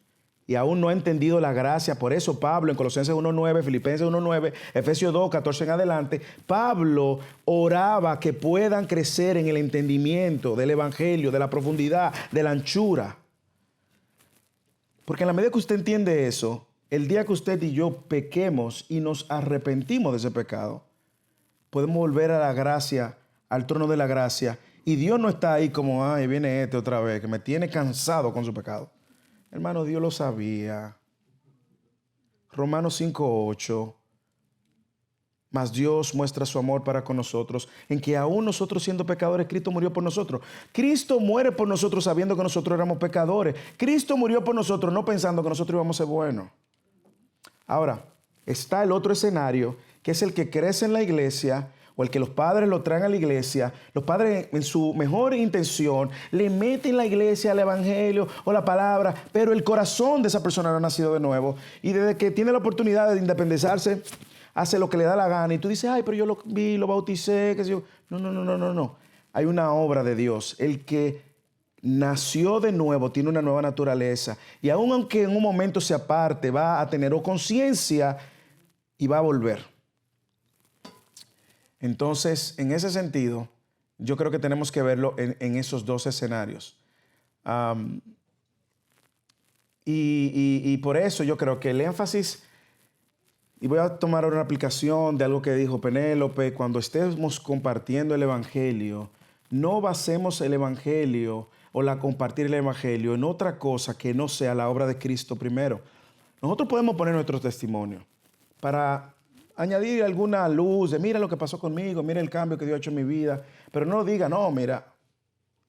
y aún no ha entendido la gracia. Por eso Pablo en Colosenses 1.9, Filipenses 1.9, Efesios 2.14 en adelante, Pablo oraba que puedan crecer en el entendimiento del evangelio, de la profundidad, de la anchura. Porque en la medida que usted entiende eso, el día que usted y yo pequemos y nos arrepentimos de ese pecado, podemos volver a la gracia, al trono de la gracia. Y Dios no está ahí como, ay, viene este otra vez, que me tiene cansado con su pecado. Hermano, Dios lo sabía. Romanos 5.8. Mas Dios muestra su amor para con nosotros, en que aún nosotros siendo pecadores, Cristo murió por nosotros. Cristo muere por nosotros sabiendo que nosotros éramos pecadores. Cristo murió por nosotros no pensando que nosotros íbamos a ser buenos. Ahora, está el otro escenario, que es el que crece en la iglesia, o el que los padres lo traen a la iglesia. Los padres en su mejor intención le meten la iglesia al evangelio o la palabra, pero el corazón de esa persona no ha nacido de nuevo. Y desde que tiene la oportunidad de independizarse, hace lo que le da la gana. Y tú dices, ay, pero yo lo vi, lo bauticé, qué sé yo. No. Hay una obra de Dios. El que nació de nuevo tiene una nueva naturaleza. Y aun aunque en un momento se aparte, va a tener conciencia y va a volver. Entonces, en ese sentido, yo creo que tenemos que verlo en esos dos escenarios. Y por eso yo creo que el énfasis, y voy a tomar ahora una aplicación de algo que dijo Penélope, cuando estemos compartiendo el evangelio, no basemos el evangelio o compartir el evangelio en otra cosa que no sea la obra de Cristo primero. Nosotros podemos poner nuestro testimonio para añadir alguna luz de mira lo que pasó conmigo, mira el cambio que Dios ha hecho en mi vida, pero no diga, no, mira,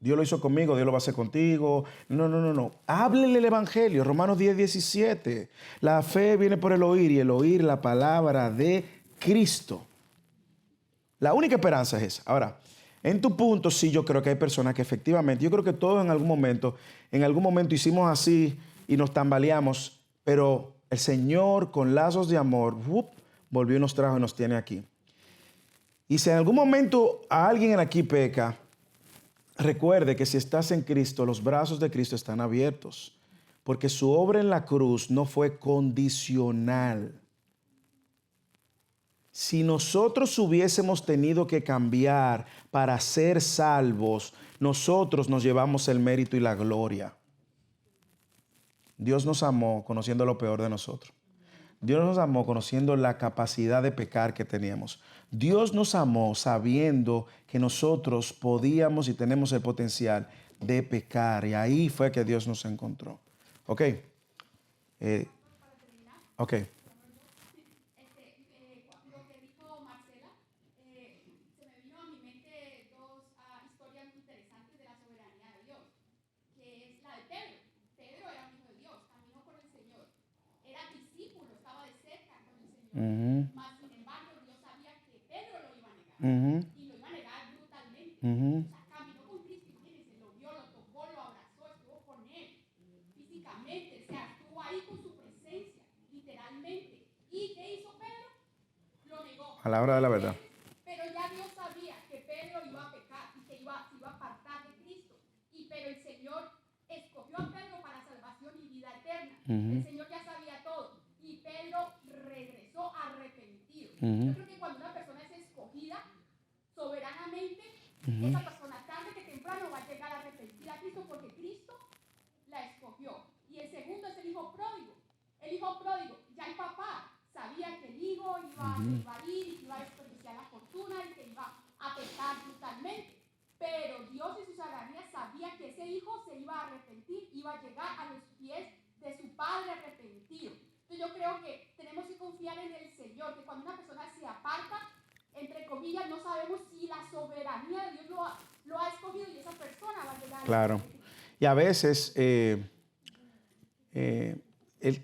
Dios lo hizo conmigo, Dios lo va a hacer contigo. No. Háblele el evangelio. Romanos 10:17. La fe viene por el oír y el oír la palabra de Cristo. La única esperanza es esa. Ahora, en tu punto, sí, yo creo que hay personas que efectivamente, yo creo que todos en algún momento hicimos así y nos tambaleamos, pero el Señor con lazos de amor, volvió y nos trajo y nos tiene aquí. Y si en algún momento a alguien aquí peca, recuerde que si estás en Cristo, los brazos de Cristo están abiertos, porque su obra en la cruz no fue condicional. Si nosotros hubiésemos tenido que cambiar para ser salvos, nosotros nos llevamos el mérito y la gloria. Dios nos amó conociendo lo peor de nosotros. Dios nos amó conociendo la capacidad de pecar que teníamos. Dios nos amó sabiendo que nosotros podíamos y tenemos el potencial de pecar. Y ahí fue que Dios nos encontró. ¿Ok? Ok. Lo que dijo Marcela, se me vino a mi mente dos historias muy interesantes de la soberanía de Dios, que es la de Pedro. Pedro era un hijo de Dios, caminó con el Señor, era discípulo, estaba de cerca con el Señor. Mas, sin embargo, Dios sabía que Pedro lo iba a negar, y lo iba a negar brutalmente. O sea, caminó con Cristo, imagínense, lo vio, lo tocó, lo abrazó, estuvo con él físicamente, o sea, estuvo ahí con su presencia, literalmente. ¿Y qué hizo Pedro? Lo negó. A la hora de la verdad. Pero ya Dios sabía que Pedro iba a pecar y que se iba a apartar de Cristo. Pero el Señor escogió a Pedro para salvación y vida eterna. El Señor ya sabía todo. Y Pedro regresó arrepentido. Yo creo que cuando una persona es escogida soberanamente, esa persona tarde que temprano va a llegar arrepentida a Cristo porque Cristo la escogió. Y el segundo es el hijo pródigo. El hijo pródigo, ya el papá sabía que el hijo iba a ir y que iba a desperdiciar la fortuna y que iba a pecar brutalmente. Pero Dios en su soberanía sabía que ese hijo se iba a arrepentir, iba a llegar a los pies de su padre arrepentido. Entonces yo creo que tenemos que confiar en el Señor, que cuando una persona se aparta, entre comillas, no sabemos si la soberanía de Dios lo ha escogido y esa persona va a llegar. Claro. Y a veces,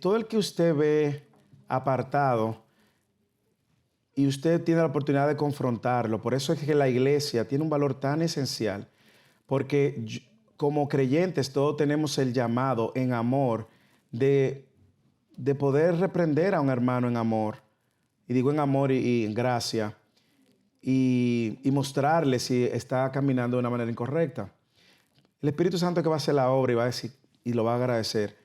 todo el que usted ve apartado y usted tiene la oportunidad de confrontarlo, por eso es que la iglesia tiene un valor tan esencial, porque como creyentes todos tenemos el llamado en amor de poder reprender a un hermano en amor, y digo en amor y en gracia, y mostrarle si está caminando de una manera incorrecta. El Espíritu Santo que va a hacer la obra y va a decir, y lo va a agradecer.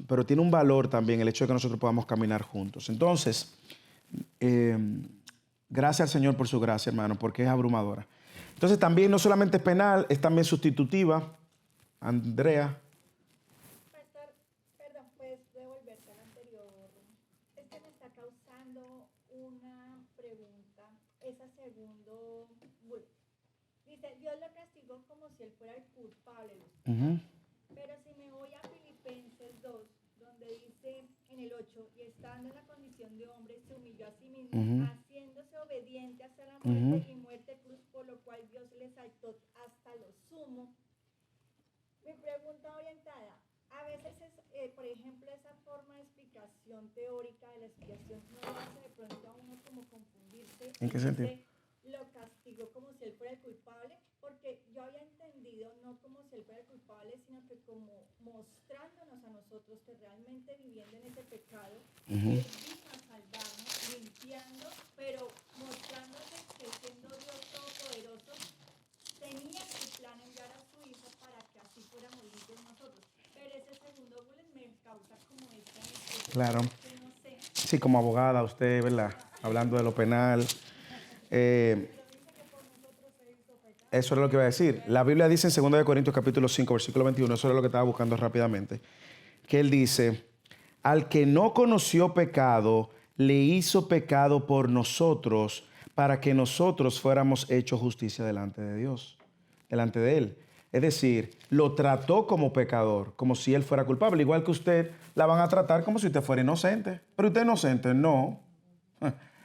pero tiene un valor también el hecho de que nosotros podamos caminar juntos. Entonces, gracias al Señor por su gracia, hermano, porque es abrumadora. Entonces también no solamente es penal, es también sustitutiva. Andrea. Pastor, perdón, ¿puedes devolverte al anterior? Es que me está causando una pregunta, esa segundo bullet. Dice, Dios lo castigó como si él fuera el culpable. Pero si me voy a Filipenses 2, donde dice en el 8, y estando en la condición de hombre, se humilló a sí mismo, haciéndose obediente hasta la muerte y muerte cruz, por lo cual Dios le exaltó hasta lo sumo. Mi pregunta orientada, a veces, por ejemplo, esa forma de explicación teórica de la expiación no lo hace de pronto a uno como confundirse. ¿En qué sentido? Lo castigó como si él fuera el culpable, porque yo había entendido no como si él fuera el culpable, sino que como mostrándonos a nosotros que realmente viviendo en ese pecado, él vino a salvarnos, limpiando, pero mostrándonos que siendo Dios todopoderoso, tenía en su plan enviar a su hijo para que así fuéramos limpios nosotros. Pero ese segundo bullet me causa como esta inquietud, Claro. que no sé. Sí, como abogada, usted, ¿verdad? Hablando de lo penal. Eso es lo que iba a decir. La Biblia dice en 2 Corintios capítulo 5, versículo 21, eso es lo que estaba buscando rápidamente, que él dice, al que no conoció pecado, le hizo pecado por nosotros, para que nosotros fuéramos hechos justicia delante de Dios, delante de él. Es decir, lo trató como pecador, como si él fuera culpable. Igual que usted la van a tratar como si usted fuera inocente. Pero usted es inocente, no.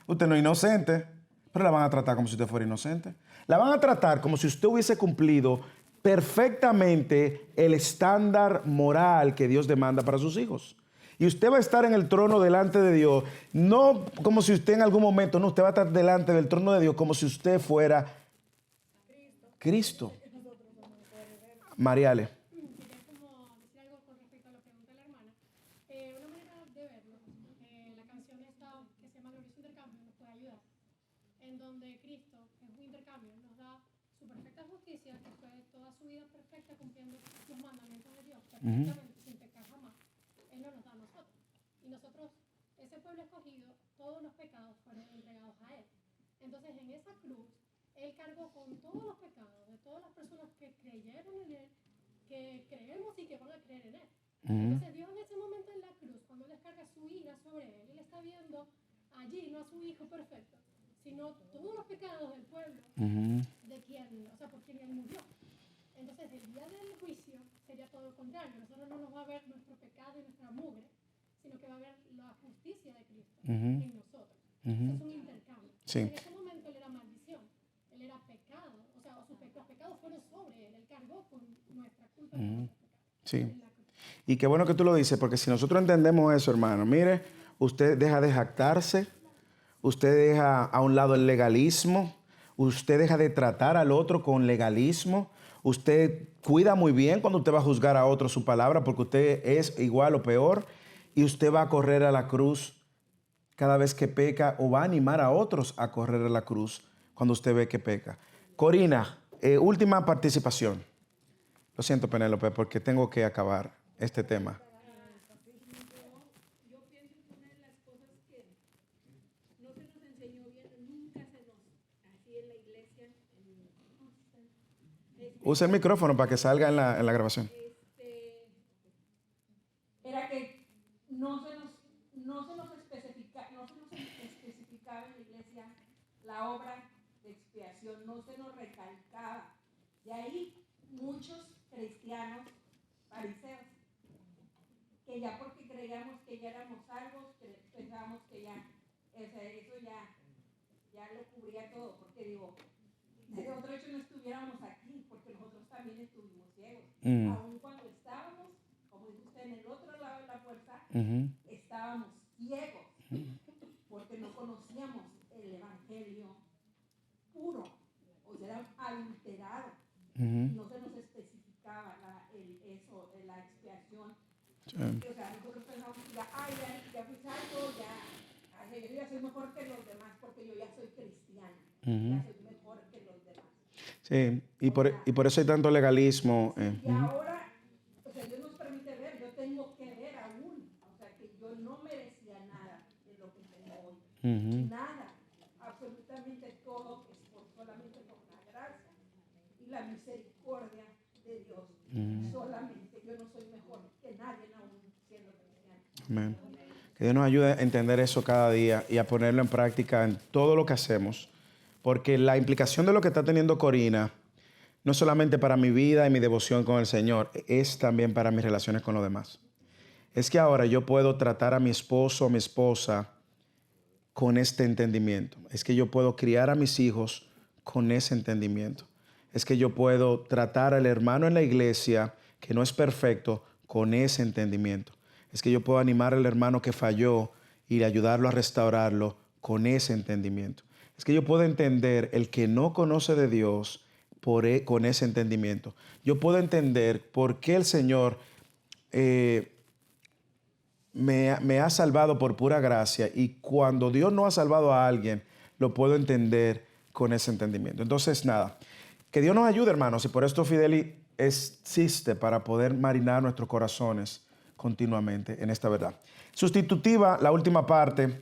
Usted no es inocente, pero la van a tratar como si usted fuera inocente. La van a tratar como si usted hubiese cumplido perfectamente el estándar moral que Dios demanda para sus hijos. Y usted va a estar en el trono delante de Dios, no como si usted en algún momento, no, usted va a estar delante del trono de Dios como si usted fuera Cristo. Mariale. Quería como decir algo con respecto a lo que pregunta la hermana. Una manera de verlo, la canción esta que se llama Glorioso Intercambio nos puede ayudar, en donde Cristo, que es un intercambio, nos da su perfecta justicia, que fue toda su vida perfecta cumpliendo los mandamientos de Dios, perfectamente, sin pecar jamás. Él no nos da a nosotros. Y nosotros, ese pueblo escogido, todos los pecados fueron entregados a Él. Entonces, en esa cruz, Él cargó con todos los pecados de todas las personas que creyeron en Él, que creemos y que van a creer en Él. Entonces Dios en ese momento en la cruz, cuando Él descarga su ira sobre Él, Él está viendo allí no a su Hijo perfecto, sino todos los pecados del pueblo, de quien, o sea, por quien Él murió. Entonces el día del juicio sería todo lo contrario. Nosotros no nos va a ver nuestro pecado y nuestra mugre, sino que va a ver la justicia de Cristo en nosotros. Eso es un intercambio. Sí. En ese momento Él era maldición. Él era pecado, o sea, los pecados fueron sobre él cargó con nuestra culpa y nuestros pecados. Sí. Y qué bueno que tú lo dices, porque si nosotros entendemos eso, hermano, mire, usted deja de jactarse, usted deja a un lado el legalismo, usted deja de tratar al otro con legalismo, usted cuida muy bien cuando usted va a juzgar a otro su palabra, porque usted es igual o peor, y usted va a correr a la cruz cada vez que peca, o va a animar a otros a correr a la cruz cuando usted ve que peca. Corina, última participación. Lo siento, Penélope, porque tengo que acabar este tema. Yo pienso que una de las cosas que no se nos enseñó bien, nunca se nos, así en la iglesia, Usa el micrófono para que salga en la grabación. era que no se nos especificaba en la iglesia la obra de expiación, no se nos recalcaba. De ahí muchos cristianos fariseos, que ya porque creíamos que ya éramos salvos, pensábamos que ya, o sea, eso ya lo cubría todo, porque digo, de otro hecho no estuviéramos aquí, porque nosotros también estuvimos ciegos. Aun cuando estábamos, como dice usted, en el otro lado de la fuerza, estábamos ciegos, porque no conocíamos el evangelio puro, o sea, era adulterado. No se nos especificaba la expiación. O sea, nosotros pensamos que ya fui salvo, yo ya soy mejor que los demás porque yo ya soy cristiano. Ya soy mejor que los demás. Sí, y por eso hay tanto legalismo. Y ahora, o sea, Dios nos permite ver, yo tengo que ver no merecía nada de lo que tengo hoy. Ujú. Nada, absolutamente todo es solamente por la gracia y la misericordia de Dios. Solamente, yo no soy mejor que nadie aún siendo cristiano. Amén. Que Dios nos ayude a entender eso cada día y a ponerlo en práctica en todo lo que hacemos. Porque la implicación de lo que está teniendo Corina no es solamente para mi vida y mi devoción con el Señor, es también para mis relaciones con los demás. Es que ahora yo puedo tratar a mi esposo o mi esposa con este entendimiento. Es que yo puedo criar a mis hijos con ese entendimiento. Es que yo puedo tratar al hermano en la iglesia que no es perfecto con ese entendimiento. Es que yo puedo animar al hermano que falló y ayudarlo a restaurarlo con ese entendimiento. Es que yo puedo entender el que no conoce de Dios con ese entendimiento. Yo puedo entender por qué el Señor me ha salvado por pura gracia, y cuando Dios no ha salvado a alguien, lo puedo entender con ese entendimiento. Entonces, nada, que Dios nos ayude, hermanos, y por esto Fideli existe, para poder marinar nuestros corazones continuamente en esta verdad. Sustitutiva, la última parte,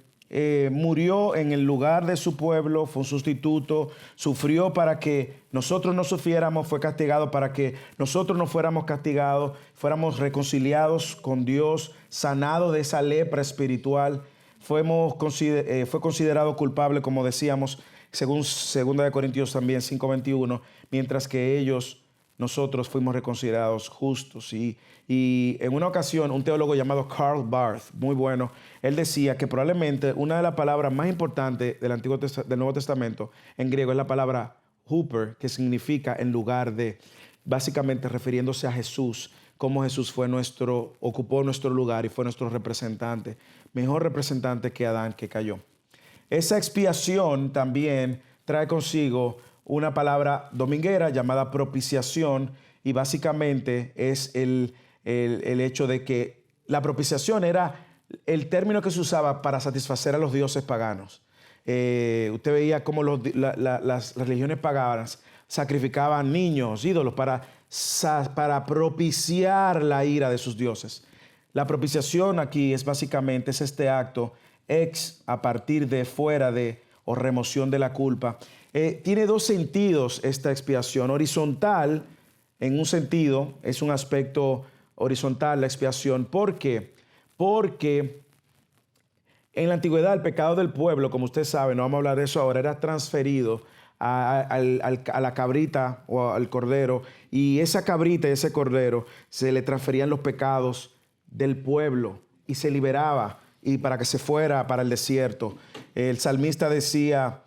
murió en el lugar de su pueblo, fue un sustituto, sufrió para que nosotros no sufriéramos, fue castigado para que nosotros no fuéramos castigados, fuéramos reconciliados con Dios, sanados de esa lepra espiritual. Fue considerado culpable, como decíamos, según 2 Corintios también 5:21, mientras que nosotros fuimos reconsiderados justos. Y en una ocasión, un teólogo llamado Karl Barth, muy bueno, él decía que probablemente una de las palabras más importantes del Nuevo Testamento en griego es la palabra huper, que significa en lugar de, básicamente refiriéndose a Jesús, cómo Jesús ocupó nuestro lugar y fue nuestro representante, mejor representante que Adán, que cayó. Esa expiación también trae consigo una palabra dominguera llamada propiciación, y básicamente es el hecho de que la propiciación era el término que se usaba para satisfacer a los dioses paganos. Usted veía cómo las religiones paganas sacrificaban niños, ídolos, para propiciar la ira de sus dioses. La propiciación aquí es básicamente este acto a partir de, fuera de, o remoción de la culpa. Tiene dos sentidos esta expiación. Horizontal, en un sentido, es un aspecto horizontal la expiación. ¿Por qué? Porque en la antigüedad el pecado del pueblo, como usted sabe, no vamos a hablar de eso ahora, era transferido a la cabrita o al cordero, y esa cabrita y ese cordero se le transferían los pecados del pueblo y se liberaba, y para que se fuera para el desierto. El salmista decía: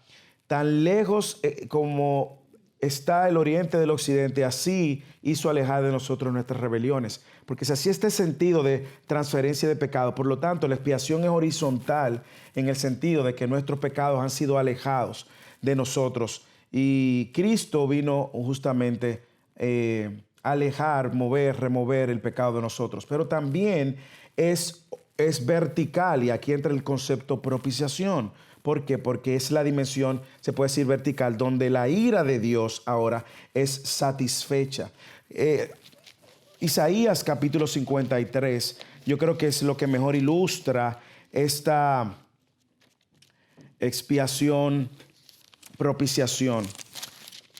tan lejos como está el oriente del occidente, así hizo alejar de nosotros nuestras rebeliones. Porque si así este sentido de transferencia de pecado, por lo tanto la expiación es horizontal en el sentido de que nuestros pecados han sido alejados de nosotros. Y Cristo vino justamente alejar, remover el pecado de nosotros. Pero también es vertical, y aquí entra el concepto propiciación. ¿Por qué? Porque es la dimensión, se puede decir vertical, donde la ira de Dios ahora es satisfecha. Isaías capítulo 53, yo creo que es lo que mejor ilustra esta expiación, propiciación.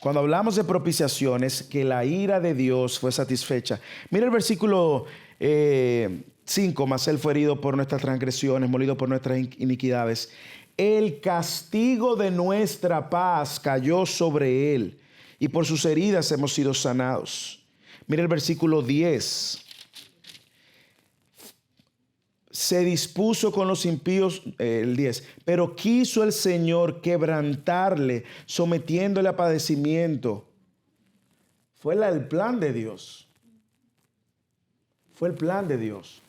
Cuando hablamos de propiciación, es que la ira de Dios fue satisfecha. Mira el versículo 5, mas él fue herido por nuestras transgresiones, molido por nuestras iniquidades. El castigo de nuestra paz cayó sobre él, y por sus heridas hemos sido sanados. Mira el versículo 10. Se dispuso con los impíos, el 10, pero quiso el Señor quebrantarle, sometiéndole a padecimiento. Fue el plan de Dios. Fue el plan de Dios.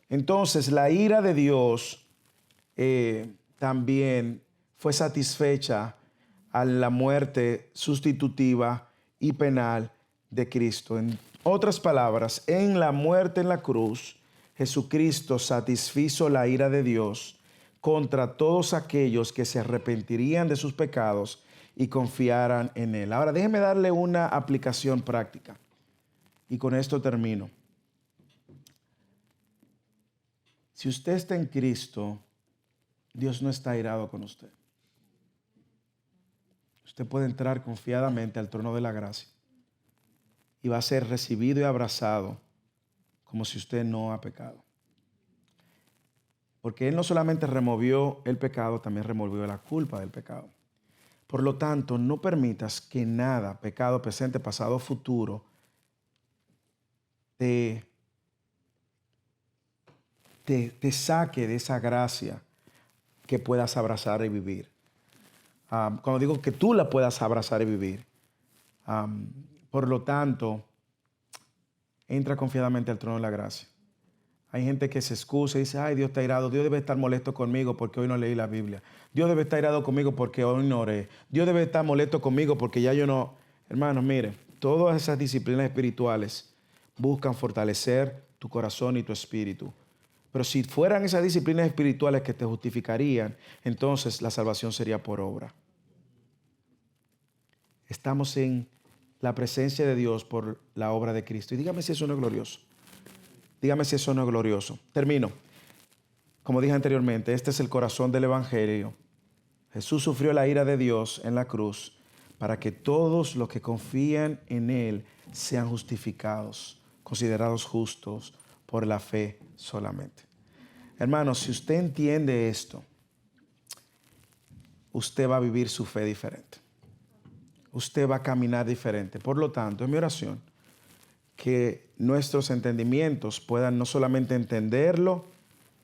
Entonces, la ira de Dios también fue satisfecha a la muerte sustitutiva y penal de Cristo. En otras palabras, en la muerte en la cruz, Jesucristo satisfizo la ira de Dios contra todos aquellos que se arrepentirían de sus pecados y confiaran en Él. Ahora, déjeme darle una aplicación práctica, y con esto termino. Si usted está en Cristo, Dios no está airado con usted. Usted puede entrar confiadamente al trono de la gracia y va a ser recibido y abrazado como si usted no ha pecado. Porque Él no solamente removió el pecado, también removió la culpa del pecado. Por lo tanto, no permitas que nada, pecado presente, pasado, futuro, te saque de esa gracia que puedas abrazar y vivir. Cuando digo que tú la puedas abrazar y vivir. Por lo tanto, entra confiadamente al trono de la gracia. Hay gente que se excusa y dice, ay, Dios está irado, Dios debe estar molesto conmigo porque hoy no leí la Biblia. Dios debe estar irado conmigo porque hoy no oré. Dios debe estar molesto conmigo porque ya yo no... Hermanos, mire, todas esas disciplinas espirituales buscan fortalecer tu corazón y tu espíritu. Pero si fueran esas disciplinas espirituales que te justificarían, entonces la salvación sería por obra. Estamos en la presencia de Dios por la obra de Cristo. Y dígame si eso no es glorioso. Dígame si eso no es glorioso. Termino. Como dije anteriormente, este es el corazón del Evangelio. Jesús sufrió la ira de Dios en la cruz para que todos los que confían en Él sean justificados, considerados justos por la fe solamente. Hermanos, si usted entiende esto, usted va a vivir su fe diferente. Usted va a caminar diferente. Por lo tanto, es mi oración que nuestros entendimientos puedan no solamente entenderlo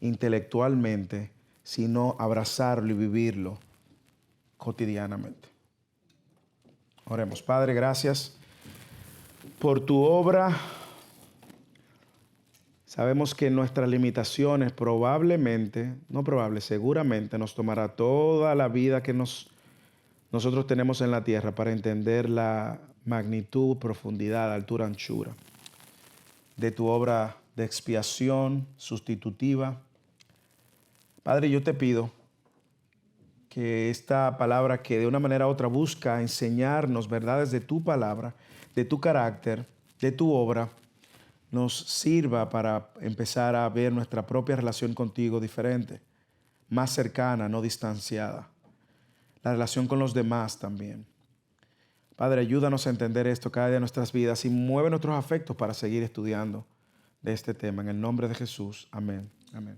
intelectualmente, sino abrazarlo y vivirlo cotidianamente. Oremos. Padre, gracias por tu obra. Sabemos que nuestras limitaciones seguramente nos tomará toda la vida que nosotros tenemos en la tierra para entender la magnitud, profundidad, altura, anchura de tu obra de expiación sustitutiva. Padre, yo te pido que esta palabra que de una manera u otra busca enseñarnos verdades de tu palabra, de tu carácter, de tu obra, nos sirva para empezar a ver nuestra propia relación contigo diferente, más cercana, no distanciada. La relación con los demás también. Padre, ayúdanos a entender esto cada día de nuestras vidas y mueve nuestros afectos para seguir estudiando de este tema. En el nombre de Jesús. Amén. Amén.